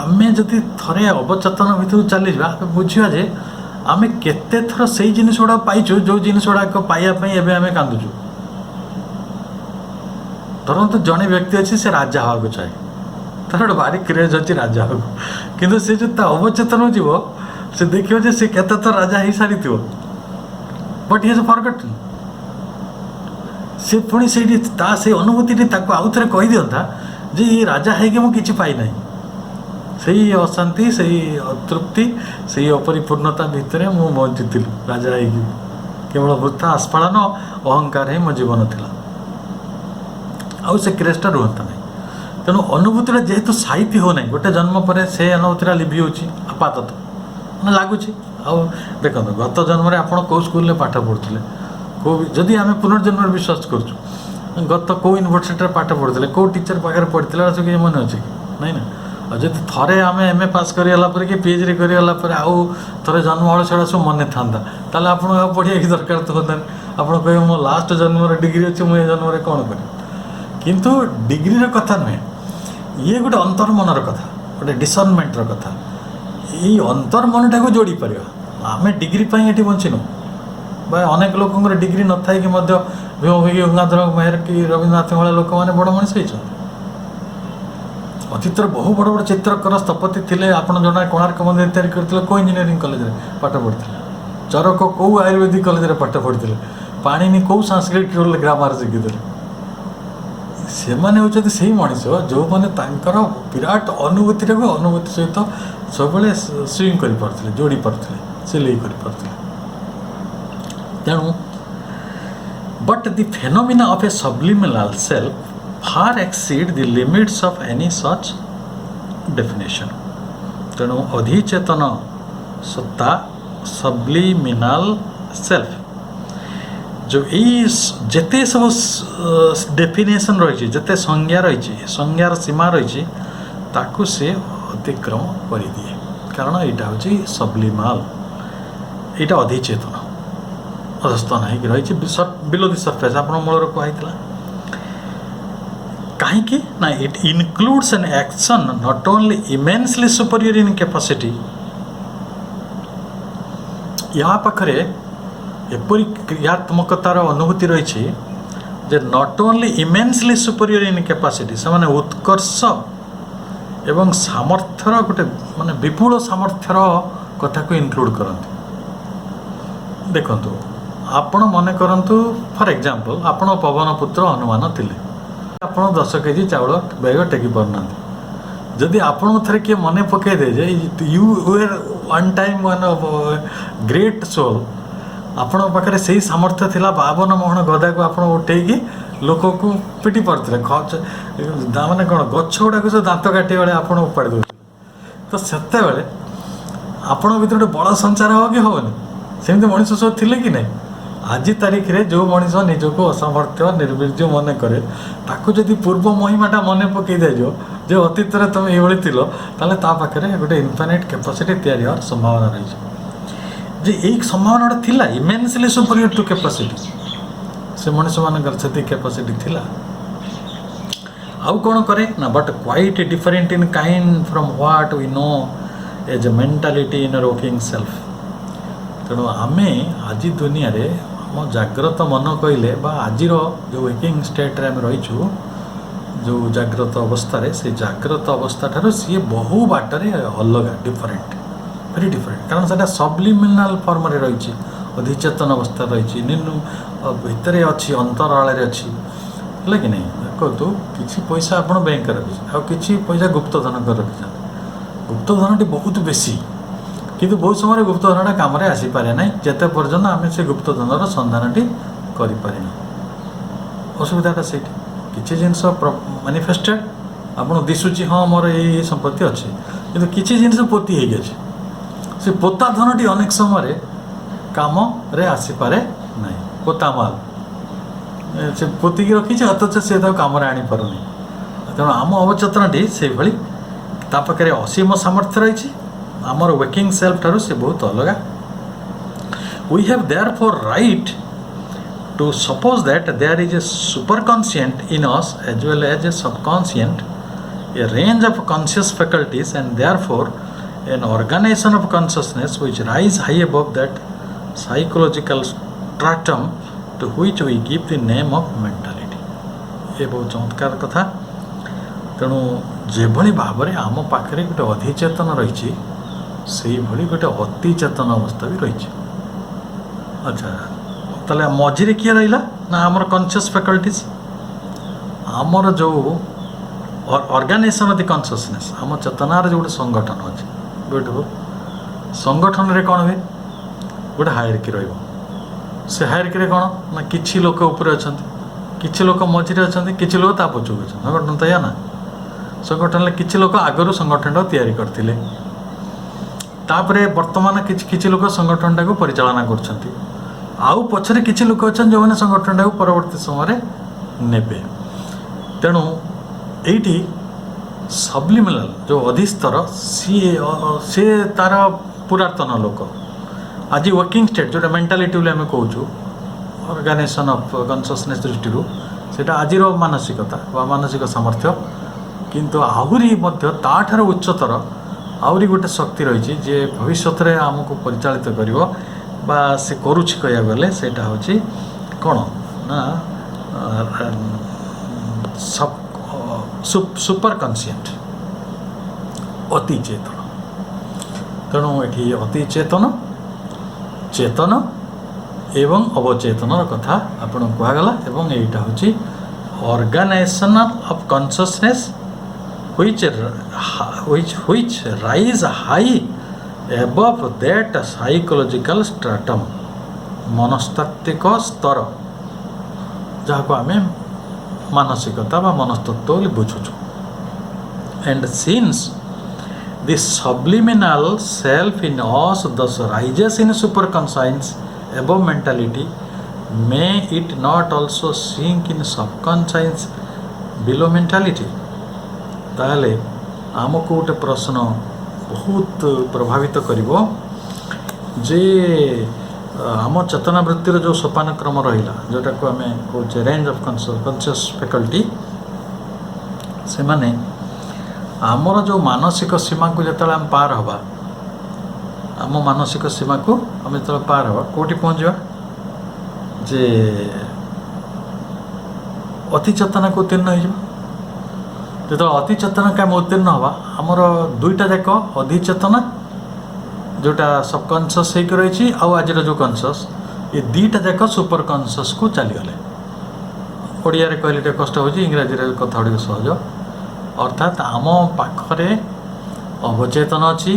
ଆମେ ଯଦି ଥରେ ଅବଚେତନ ଭିତରକୁ ଚାଲିଯିବା, ଆମେ ବୁଝିବା ଯେ ଆମେ କେତେ ଥର ସେଇ ଜିନିଷ ଗୁଡ଼ାକ ପାଇଛୁ ଯେଉଁ ଜିନିଷ ଗୁଡ଼ାକ ପାଇବା ପାଇଁ ଏବେ ଆମେ କାନ୍ଦୁଛୁ। ଧରନ୍ତୁ ଜଣେ ବ୍ୟକ୍ତି ଅଛି, ସେ ରାଜା ହେବାକୁ ଚାହେଁ, ତାର ଗୋଟେ ଭାରି କ୍ରେଜ୍ ଅଛି ରାଜା ହେବାକୁ, କିନ୍ତୁ ସେ ଯଦି ତା ଅବଚେତନକୁ ଯିବ ସେ ଦେଖିବ ଯେ ସେ କେତେ ଥର ରାଜା ହେଇସାରିଥିବ, ବଟ୍ ହି ହାଜ୍ ଫରଗଟନ୍। ସେ ପୁଣି ସେଇଠି ସେଇ ଅନୁଭୂତିଟି ତାକୁ ଆଉ ଥରେ କହିଦିଅନ୍ତା ଯେ ଏ ରାଜା ହେଇକି ମୁଁ କିଛି ପାଇନାହିଁ। ସେଇ ଅଶାନ୍ତି, ସେଇ ଅତୃପ୍ତି, ସେଇ ଅପରିପୂର୍ଣ୍ଣତା ଭିତରେ ମୁଁ ବଞ୍ଚିଥିଲି ରାଜା ହେଇକି, କେବଳ ବୃଥା ଆସ୍ଫାଳନ ଅହଙ୍କାର ହିଁ ମୋ ଜୀବନ ଥିଲା। आउ से क्रेजटा रुहता नहीं तेणु अनुभूतिटा जेहेतु साहित्य हो नहीं गोटे जन्म पर से अनुभूतिटा लिभि होची आपातत मैंने लगुच देखो गत जन्म आप कौ स्कूल पाठ पढ़ुले कौ जदि आम पुनर्जन्म विश्वास करूँ गत कौ यूनिवर्सिटी पाठ पढ़ुले कौ टीचर पाखे पढ़ते किसी मन अच्छे कि नहीं ना और जब थे आम एम ए पास करगला कि पीएचडी करगला आउ थे जन्म हल से सब मन था ताल आप पढ़िया कि दरकार तो होता आप कहे मो लास्ट जन्म डिग्री अच्छे मुझे जन्म कौन कर किंतु डिग्री कथा नुहे ये गोटे अंतर्मनर कथा गोटे डिसर्नमेंटर कथा ये अंतर्मनटा को जोड़ी पार आम डिग्री ये बंचीनु अनेक लोक डिग्री न था कि भीम गंगाधर मेहर कि रवींद्रनाथ भाई लोक मैंने बड़ मनीष होती अतीत बहु बड़ बड़ चित्रकर स्थपति थे आप जना कोणार्क मंदिर तैयारी करते कौ इंजीनियरिंग कॉलेज में पाठ पढ़ते चरक कौ आयुर्वेदिक कॉलेज में पाठ पढ़ते पाणिनि कौ संस्कृत ग्रामर शिखी से मैंने होती से मनीष जो मैंने विराट अनुभूति अनुभूति सहित सब स्विंग कर पार्थे जोड़ी पार्थे सिले कर पार्थे तेणु but the phenomena of A subliminal self far exceed the limits of any such definition. तेणु अधिचेतन सत्ता सब्लिमिनाल सेल्फ जो जेते सब डेफिनेशन रही जेते संज्ञा रही संज्ञार सीमा रही ताकू से अतिक्रम कर दिए कारण यहाँ हूँ सब्लिमाल यहाँ अधिचेतन अधस्तन होगी रही बिलो द सरफेस आप मूलर कहला कहीं ना it includes an action not only immensely superior in capacity या पाखरे एपरी क्रियात्मकतार अनुभूति रही जे not only immensely superior in capacity से माने उत्कर्ष एवं सामर्थ्यर गोटे माने विपुल सामर्थ्यर कथा को इनक्लूड करते देखंतु आपण मन करंतु फॉर एग्जांपल आपण पवन पुत्र हनुमान थिले आप 10 केजी चाउल बैग टेकी पारना जदि आपन थे किए मन पकई दे जे you were one time one great soul आपण पाखे से सामर्थ्य थिला 52 मोहन गदा को आप उठेकी लोक को पिटी पारे माने कौन गछ गुड़ाक सब दांत काटे बेले आप उपाड़ी दे तो सेते बेले आपण भर गोटे बड़ संचार हो कि हेनी सेमती मनीष सब थिले कि नहीं आज तारीख रे जो मनीष निजक असमर्थ्य निर्वीर्य मन करे ताकू जदि पूर्व महिमाटा मन पकई दिजो जो अतीत में तुम ये थिल ताले ता पाखे गोटे इनफाइनाइट कैपेसिटी तैयारी होवार संभावना रही जे एक संभावना थिला इमेंसली सुपीरियर टू कैपेसिटी से मनीष मानकर से कैपेसिटी थिला आउ कौन करे ना but quite different in kind from what we know as a mentality in working self तेणु आमे आज दुनिया रे हम जाग्रत मन कहले आज जो वर्किंग स्टेट आम रहीचु जो जाग्रत अवस्था से जाग्रत अवस्था ठार सी बहु बाटर अलग डिफरेंट वेरी डिफरेंट कारण से सब्लिमिनाल फॉर्म रे रही अधिचेतन अवस्था रही निन्नु भितर अच्छी अंतराल अच्छी है कि नहीं देखो किसी पैसा आप बैंक रखी आ कि पैसा गुप्तधन कर रखी गुप्तधन टी बहुत बेसी किंतु बहुत समय गुप्तधनटा कम आसीपे ना जिते पर्यटन आम से गुप्तधनर सन्धानटी करें असुविधाटा से किसी जिनस मैनिफेस्टेड आपको दिशुची हाँ मोर ये संपत्ति अच्छे कि किसी जिनस पोती हो गए से पोता धनटी अनेक समय काम आसीपे ना पोता माल से पोतिकी रखी अथच से कम आनीपारूनी तेणु आम अवचेतनटी से पाखे असीम सामर्थ्य रही आमर वर्किंग सेल्फ ठारू से बहुत अलग we have therefore right to suppose that there is a superconscient in us as well as a subconscient a range of conscious faculties and therefore an organisation of consciousness which rise high above that psychological stratum to which we give the name of mentality ये बहुत चमत्कार कथा तेणु जेभली भाव में आम पाखे गोटे अधिचेतन रही से भली गोटे अतिचेतन अवस्था भी रही अच्छा ताले मझे किए रहा ना आमर कॉन्शियस फैकल्टीज आमर जो ऑर्गेनाइजेशन ऑफ द कॉन्शियसनेस आम चेतनार जो गोटे संगठन अच्छे ब्यूटीफुल संगठन रे कौन हुए गोटे हायरकी रही से हायरकी रे कौन ना किछि लोक ऊपर अच्छा किछि लोक मझिरे अछन्ति किछि लोक ता पछुक अछन्ति संगठन तो या ना संगठन किछि लोक आगरू संगठन तैयारी करथिले तापरे वर्तमान किछि लोक संगठन टाको परिचालना करछन्ति आउ पछरे किछि लोक अछन जो माने संगठन टाको परवर्ती समय नेबे तेणु एठी सब्लिमिनाल जो अधिस्तर सी तार पुरातन लोक आज वर्किंग स्टेट जो मेंटालिटी बोले आम कहूँ ऑर्गेनाइजेशन ऑफ कॉन्शियसनेस दृष्टि सेटा आज मानसिकता वा मानसिक सामर्थ्य किंतु आहुरी मध्य ताठार उच्चतर आहुरी गोटे शक्ति रही जे भविष्य में आमको परिचालित करिवो बा से करुछि कहया गले सेटा होछि कोन ना सुपर कन्सिएंट अति चेतन तेणु ये अति चेतन चेतन एवं अवचेतन कथा आपन कहगला एवं एटा होछि organisation of consciousness which rise high above that psychological stratum मनस्तात्विक स्तर जहाँ को आम मानसिकता बा मनस्तत्व बोली बुझुछु and since the subliminal self in us thus rises in superconscious above mentality, may it not also sink in subconscious below mentality? ताले आमको गोटे प्रश्न बहुत प्रभावित करिवो जे आम चेतना वृत्तिर जो सोपान क्रम रहिला जोटा को आम कहूँ रेंज ऑफ कॉन्शियस फैकल्टी से माने आमर जो मानसिक सीमा को जिते आम पार हवा आम मानसिक सीमा को आम जो पार हवा कोटी पहुँचवा जे अति चेतना को उत्तीर्ण हो जो अति चेतना का उत्तीर्ण हवा आमर दुईटा जाक अधिचेतना जोटा सबकनसीयस होकर रही आज जो कनसीयस ये दुईटा जाक सुपर कनसीयस को चलीगले ओडिया रे कहले कष्ट हो इंग्राजी कथा गुड़ सहज अर्थात आम पाखरे अवचेतन अच्छी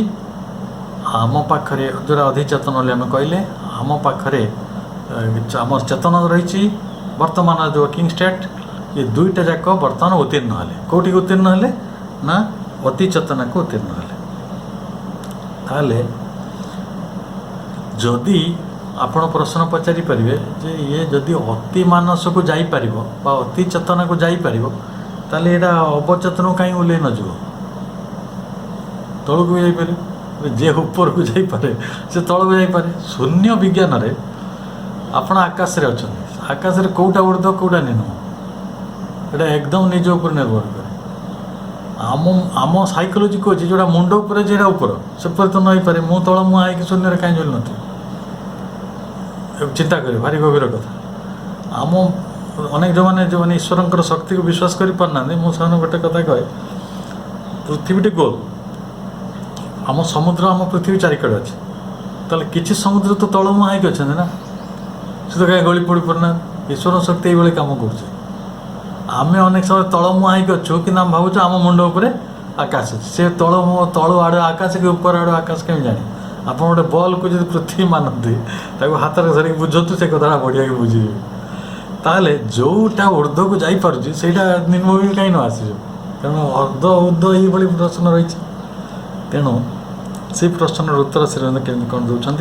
आम पाखरे जो अधिचेतन बोले आम कहले आम पाखरे आम चेतन रही वर्तमान जो वर्किंग स्टेट ये दुईटा जाक बर्तमान उत्तीर्ण हेले कौटी उत्तीर्ण हेले ना अति चेतना को उत्तीर्ण हेले ताले जदि आपण प्रश्न पचारि पारे जे ये जदि अति मानस को जाई परिबो बा अति चेतना को जाई परिबो ताले एटा अवचेतन कहीं ओल्लै न जीव तल को जाई पारे जे ऊपर को जाई पारे से तल को जाई पारे शून्य विज्ञान रे आपण आकाश रे अछन आकाश रे कोउटा उड़द कोउटा निनो एटा एकदम निज ऊपर निर्भर करे आम आम साइकोलॉजी को जोड़ा मुंड ऊपर जेड़ा ऊपर से पर तो नहीं पारे मु तळ मु आइ शून्य रे कहीं जोल नथि चिंता करें भारी गभीर कथा आम अनेक जो मैंने ईश्वर शक्ति को विश्वास कर पारना मुझे गोटे कथा कहे पृथ्वी गोल आम समुद्र आम पृथ्वी चारिकड़े अच्छे ताले किसी समुद्र तो तल मुहाई अच्छे ना से तो कहीं गली पड़ी पड़ना ईश्वर शक्ति ये कम कर आम अनेक समय तल मुहाई अच्छु कि आम भावुँ आम मुंड उपर आकाश अच्छे से तल आड़ आकाश के ऊपर आड़ आकाश कमी जाने आप गोटे बल को जो पृथ्वी मानती हाथ में धरिक बुझतु से कथा बढ़िया कि बुझे ताले जोटा ऊर्ध्व को जापी से निम्न कहीं न आस तेणु अर्ध उर्ध्व ये प्रश्न रही तेणु से प्रश्न उत्तर श्रीरंद्र केमती कौन दौरान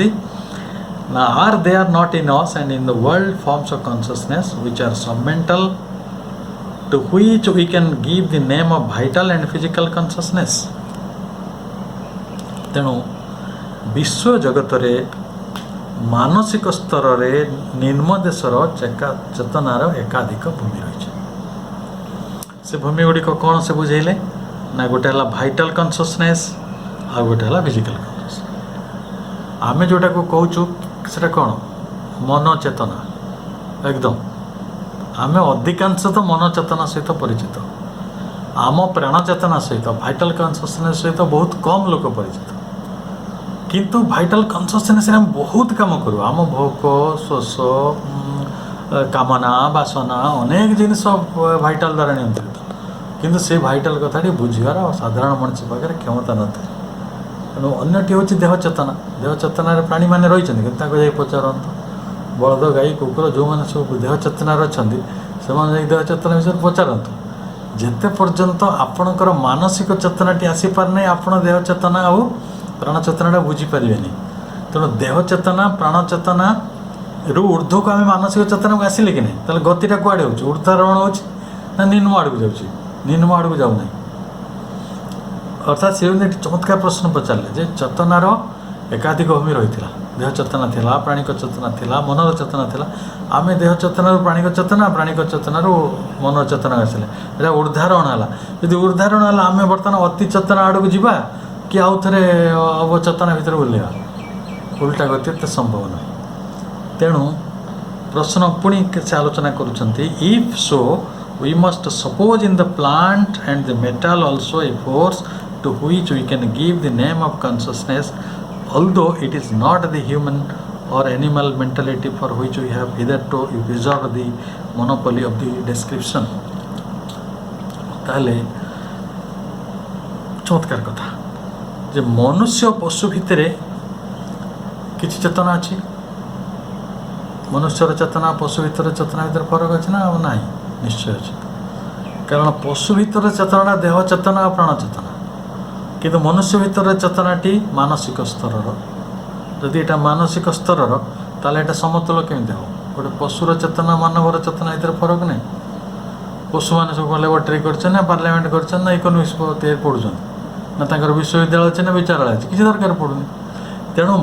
ना are there are not in us and in the world forms of consciousness which are submental to which we can give the name of vital and physical consciousness तेणु विश्व जगत रे मानसिक स्तर रे निम्न देशर चेतनार एकाधिक भूमि रही से भूमि गुड़िक कौन से बुझेले ना गोटे है वाइटल कॉन्शियसनेस आ गोटे है फिजिकल कॉन्शियसनेस आम जोटा को कहूँ से कौन मन चेतना एकदम आम अधिकांश तो मन चेतना सहित परिचित आम प्राण चेतना सहित वाइटल कॉन्शियसनेस सहित बहुत कम लोक परिचित किंतु वाइटल कॉन्शियसनेस हम बहुत काम करूँ आम भोक शोष कामना बासना अनेक जिनस वाइटल द्वारा नियंत्रित किंतु से वाइटल कथा बुझार साधारण मनुष्य पाखे क्षमता न था तेणु अन्यटी हूँ देह चेतना प्राणी मैंने रही पचारत बलद गाई कुकुर जो मैंने सब देह चेतनार अच्छा ସେମାନେ ଯାଇକି ଦେହ ଚେତନା ବିଷୟରେ ପଚାରନ୍ତୁ। ଯେତେ ପର୍ଯ୍ୟନ୍ତ ଆପଣଙ୍କର ମାନସିକ ଚେତନାଟି ଆସିପାରୁନାହିଁ ଆପଣ ଦେହ ଚେତନା ଆଉ ପ୍ରାଣ ଚେତନାଟା ବୁଝିପାରିବେନି। ତେଣୁ ଦେହ ଚେତନା ପ୍ରାଣ ଚେତନାରୁ ଊର୍ଦ୍ଧ୍ୱକୁ ଆମେ ମାନସିକ ଚେତନାକୁ ଆସିଲେ କି ନାହିଁ, ତାହେଲେ ଗତିଟା କୁଆଡ଼େ ହେଉଛି? ଊର୍ଦ୍ଧ୍ୱାରୋହଣ ହେଉଛି ନା ନିମ୍ନ ଆଡ଼କୁ ଯାଉଛି? ନିମ୍ନ ଆଡ଼କୁ ଯାଉନାହିଁ। ଅର୍ଥାତ୍ ସେ ଏଠି ଚମତ୍କାର ପ୍ରଶ୍ନ ପଚାରିଲେ ଯେ ଚେତନାର ଏକାଧିକ ଭୂମି ରହିଥିଲା। ଦେହ ଚେତନା ଥିଲା, ପ୍ରାଣିକ ଚେତନା ଥିଲା, ମନର ଚେତନା ଥିଲା। ଆମେ ଦେହ ଚେତନାରୁ ପ୍ରାଣିକ ଚେତନା, ପ୍ରାଣିକ ଚେତନାରୁ ମନର ଚେତନା ଆସିଲେ, ଏଇଟା ଊର୍ଦ୍ଧ୍ୱାରୋହଣ ହେଲା। ଯଦି ଊର୍ଦ୍ଧ୍ୱାରୋହଣ ହେଲା ଆମେ ବର୍ତ୍ତମାନ ଅତି ଚେତନା ଆଡ଼କୁ ଯିବା କି ଆଉ ଥରେ ଅବଚେତନା ଭିତରେ ଓହ୍ଲାଇବା? ଉଲ୍ଟା ଗତି ଏତେ ସମ୍ଭବ ନୁହେଁ। ତେଣୁ ପ୍ରଶ୍ନ ପୁଣି ସେ ଆଲୋଚନା କରୁଛନ୍ତି, if so we must suppose in the plant and the metal also a force to which we can give the name of consciousness, although it is not the human or animal mentality for which we have hitherto reserved the monopoly of the description. ତାହେଲେ ଚମତ୍କାର କଥା ଯେ ମନୁଷ୍ୟ ପଶୁ ଭିତରେ କିଛି ଚେତନା ଅଛି। ମନୁଷ୍ୟର ଚେତନା ପଶୁ ଭିତରେ ଚେତନା ଭିତରେ ଫରକ ଅଛି ନା ଆଉ ନାହିଁ? ନିଶ୍ଚୟ ଅଛି। କାରଣ ପଶୁ ଭିତରେ ଚେତନାଟା ଦେହ ଚେତନା ଆଉ ପ୍ରାଣ ଚେତନା, କିନ୍ତୁ ମନୁଷ୍ୟ ଭିତରେ ଚେତନାଟି ମାନସିକ ସ୍ତରର। ଯଦି ଏଇଟା ମାନସିକ ସ୍ତରର ତାହେଲେ ଏଇଟା ସମତୁଲ କେମିତି ହେବ? ଗୋଟେ ପଶୁର ଚେତନା ମାନବର ଚେତନା ଭିତରେ ଫରକ ନାହିଁ। ପଶୁମାନେ ସବୁ ଲେବରେଟୋରୀ କରିଛନ୍ତି ନା ପାର୍ଲାମେଣ୍ଟ କରିଛନ୍ତି ନା ଇକୋନୋମିକ୍ସ ତିଆରି ପଢ଼ୁଛନ୍ତି ନା ତାଙ୍କର ବିଶ୍ୱବିଦ୍ୟାଳୟ ଅଛି ନା ବିଚାରାଳୟ ଅଛି? କିଛି ଦରକାର ପଡ଼ୁନି। ତେଣୁ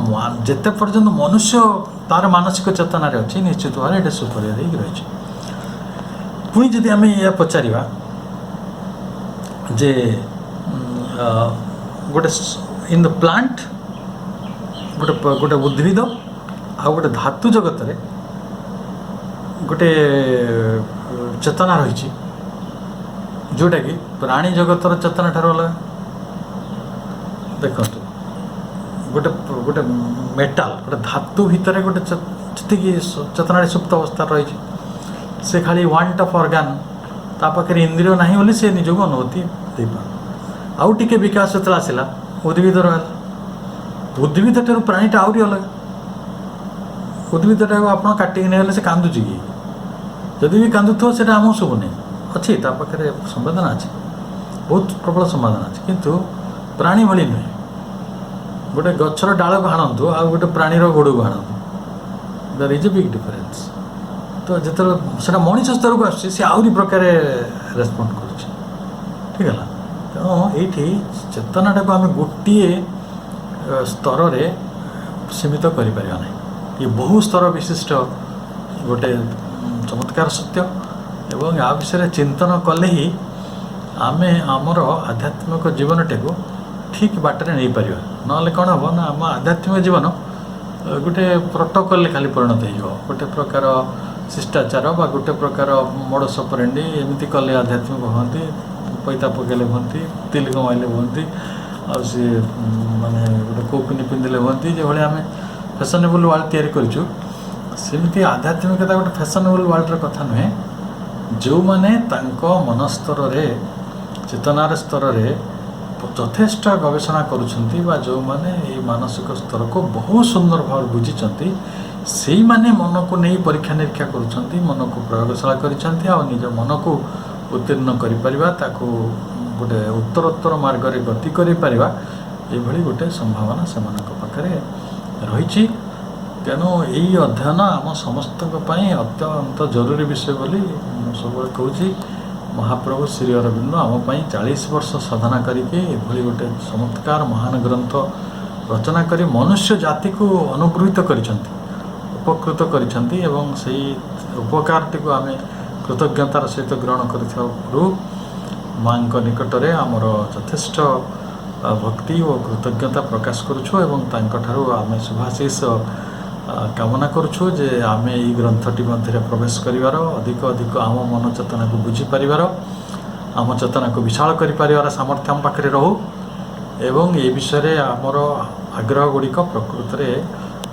ଯେତେ ପର୍ଯ୍ୟନ୍ତ ମନୁଷ୍ୟ ତାର ମାନସିକ ଚେତନାରେ ଅଛି ନିଶ୍ଚିତ ଭାବରେ ଏଇଟା ସୁପରିୟର ହେଇକି ରହିଛି। ପୁଣି ଯଦି ଆମେ ଏହା ପଚାରିବା ଯେ ଗୋଟେ ଇନ୍ ଦ ପ୍ଲାଣ୍ଟ ଗୋଟେ ଉଦ୍ଭିଦ ଆଉ ଗୋଟେ ଧାତୁ ଜଗତରେ ଗୋଟେ ଚେତନା ରହିଛି ଯେଉଁଟାକି ପ୍ରାଣୀ ଜଗତର ଚେତନା ଠାରୁ ଅଲଗା। ଦେଖନ୍ତୁ ଗୋଟେ ମେଟାଲ ଗୋଟେ ଧାତୁ ଭିତରେ ଗୋଟେ ଯେତିକି ଚେତନାରେ ସୁପ୍ତ ଅବସ୍ଥାରେ ରହିଛି, ସେ ଖାଲି ୱାଣ୍ଟ ଅଫ୍ ଅର୍ଗାନ୍, ତା ପାଖରେ ଇନ୍ଦ୍ରିୟ ନାହିଁ ବୋଲି ସେ ନିଜକୁ ଅନୁଭୂତି ଦେଇପାରେ। ଆଉ ଟିକେ ବିକାଶ ଯେତେବେଳେ ଆସିଲା ଉଦ୍ଭିଦର ହେଲା, ଉଦ୍ଭିଦ ଠାରୁ ପ୍ରାଣୀଟା ଆହୁରି ଅଲଗା। ଉଦ୍ଭିଦଟାକୁ ଆପଣ କାଟିକି ନେଇଗଲେ ସେ କାନ୍ଦୁଛି କି? ଯଦି ବି କାନ୍ଦୁଥିବ ସେଇଟା ଆମକୁ ଶୁଭୁନି, ଅଛି ତା ପାଖରେ ସମ୍ବେଦନା ଅଛି, ବହୁତ ପ୍ରବଳ ସମ୍ବେଦନା ଅଛି, କିନ୍ତୁ ପ୍ରାଣୀ ଭଳି ନୁହେଁ। ଗୋଟେ ଗଛର ଡାଳକୁ ହାଣନ୍ତୁ ଆଉ ଗୋଟେ ପ୍ରାଣୀର ଗୋଡ଼କୁ ହାଣନ୍ତୁ, there is a big difference. ତ ଯେତେବେଳେ ସେଇଟା ମଣିଷ ସ୍ତରକୁ ଆସୁଛି ସେ ଆହୁରି ପ୍ରକାରେ ରେସ୍ପଣ୍ଡ କରୁଛି। ଠିକ୍ ହେଲା? ତେଣୁ ଏଇଠି ଚେତନାଟାକୁ ଆମେ ଗୋଟିଏ ସ୍ତରରେ ସୀମିତ କରିପାରିବା ନାହିଁ। ଏ ବହୁ ସ୍ତର ବିଶିଷ୍ଟ ଗୋଟେ ଚମତ୍କାର ସତ୍ୟ, ଏବଂ ଆ ବିଷୟରେ ଚିନ୍ତନ କଲେ ହିଁ ଆମେ ଆମର ଆଧ୍ୟାତ୍ମିକ ଜୀବନଟାକୁ ଠିକ୍ ବାଟରେ ନେଇପାରିବା। ନହେଲେ କ'ଣ ହେବ ନା ଆମ ଆଧ୍ୟାତ୍ମିକ ଜୀବନ ଗୋଟେ ପ୍ରୋଟୋକଲ୍ରେ ଖାଲି ପରିଣତ ହେଇଯିବ, ଗୋଟେ ପ୍ରକାର ଶିଷ୍ଟାଚାର ବା ଗୋଟେ ପ୍ରକାର ମୋଡ଼ସ୍ ଅପରେଣ୍ଡି, ଏମିତି କଲେ ଆଧ୍ୟାତ୍ମିକ ହୁଅନ୍ତି, ପଇତା ପକାଇଲେ ହୁଅନ୍ତି, ତିଲ କମାଇଲେ ହୁଅନ୍ତି, ଆଉ ସିଏ ମାନେ ଗୋଟେ କୋପିନି ପିନ୍ଧିଲେ ହୁଅନ୍ତି, ଯେଭଳି ଆମେ ଫ୍ୟାସନେବୁଲ୍ ୱାର୍ଲଡ଼ ତିଆରି କରିଛୁ। ସେମିତି ଆଧ୍ୟାତ୍ମିକତା ଗୋଟେ ଫ୍ୟାସନେବୁଲ୍ ୱାର୍ଲଡ଼ର କଥା ନୁହେଁ। ଯେଉଁମାନେ ତାଙ୍କ ମନ ସ୍ତରରେ ଚେତନାର ସ୍ତରରେ ଯଥେଷ୍ଟ ଗବେଷଣା କରୁଛନ୍ତି ବା ଯେଉଁମାନେ ଏଇ ମାନସିକ ସ୍ତରକୁ ବହୁ ସୁନ୍ଦର ଭାବରେ ବୁଝିଛନ୍ତି, ସେଇମାନେ ମନକୁ ନେଇ ପରୀକ୍ଷା ନିରୀକ୍ଷା କରୁଛନ୍ତି, ମନକୁ ପ୍ରୟୋଗଶାଳା କରିଛନ୍ତି, ଆଉ ନିଜ ମନକୁ ଉତ୍ତୀର୍ଣ୍ଣ କରିପାରିବା, ତାକୁ ଗୋଟେ ଉତ୍ତରୋତ୍ତର ମାର୍ଗରେ ଗତି କରିପାରିବା, ଏଭଳି ଗୋଟେ ସମ୍ଭାବନା ସେମାନଙ୍କ ପାଖରେ ରହିଛି। ତେଣୁ ଏଇ ଅଧ୍ୟୟନ ଆମ ସମସ୍ତଙ୍କ ପାଇଁ ଅତ୍ୟନ୍ତ ଜରୁରୀ ବିଷୟ ବୋଲି ମୁଁ ସବୁବେଳେ କହୁଛି। ମହାପ୍ରଭୁ ଶ୍ରୀ ଅରବିନ୍ଦ ଆମ ପାଇଁ 40 ବର୍ଷ ସାଧନା କରିକି ଏଭଳି ଗୋଟେ ଚମତ୍କାର ମହାନ ଗ୍ରନ୍ଥ ରଚନା କରି ମନୁଷ୍ୟ ଜାତିକୁ ଅନୁଗୃହୀତ କରିଛନ୍ତି, ଉପକୃତ କରିଛନ୍ତି, ଏବଂ ସେଇ ଉପକାରଟିକୁ ଆମେ କୃତଜ୍ଞତାର ସହିତ ଗ୍ରହଣ କରିଥିବାରୁ ମାଙ୍କ ନିକଟରେ ଆମର ଯଥେଷ୍ଟ ଭକ୍ତି ଓ କୃତଜ୍ଞତା ପ୍ରକାଶ କରୁଛୁ, ଏବଂ ତାଙ୍କଠାରୁ ଆମେ ଶୁଭାଶିଷ କାମନା କରୁଛୁ ଯେ ଆମେ ଏଇ ଗ୍ରନ୍ଥଟି ମଧ୍ୟରେ ପ୍ରବେଶ କରିବାର, ଅଧିକ ଆମ ମନ ଚେତନାକୁ ବୁଝିପାରିବାର, ଆମ ଚେତନାକୁ ବିଶାଳ କରିପାରିବାର ସାମର୍ଥ୍ୟ ଆମ ପାଖରେ ରହୁ, ଏବଂ ଏ ବିଷୟରେ ଆମର ଆଗ୍ରହ ଗୁଡ଼ିକ ପ୍ରକୃତରେ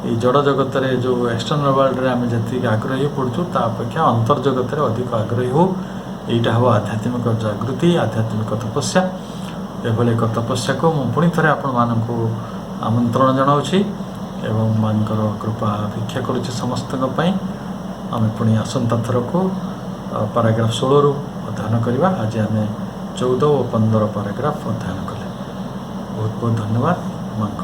ଏଇ ଜଡ଼ ଜଗତରେ ଯେଉଁ ଏକ୍ସଟର୍ନାଲ ୱାର୍ଲଡ଼ରେ ଆମେ ଯେତିକି ଆଗ୍ରହୀ ପଡ଼ୁଛୁ ତା ଅପେକ୍ଷା ଅନ୍ତର୍ଜଗତରେ ଅଧିକ ଆଗ୍ରହୀ ହେଉ। ଏଇଟା ହେବ ଆଧ୍ୟାତ୍ମିକ ଜାଗୃତି, ଆଧ୍ୟାତ୍ମିକ ତପସ୍ୟା। ଏଭଳି ଏକ ତପସ୍ୟାକୁ ମୁଁ ପୁଣି ଥରେ ଆପଣମାନଙ୍କୁ ଆମନ୍ତ୍ରଣ ଜଣାଉଛି ଏବଂ ମାଙ୍କର କୃପା ଭିକ୍ଷା କରୁଛି ସମସ୍ତଙ୍କ ପାଇଁ। ଆମେ ପୁଣି ଆସନ୍ତା ଥରକୁ ପାରାଗ୍ରାଫ 16ରୁ ଅଧ୍ୟୟନ କରିବା। ଆଜି ଆମେ 14 ଓ 15 ପାରାଗ୍ରାଫ ଅଧ୍ୟୟନ କଲେ। ବହୁତ ବହୁତ ଧନ୍ୟବାଦ। ମାଙ୍କ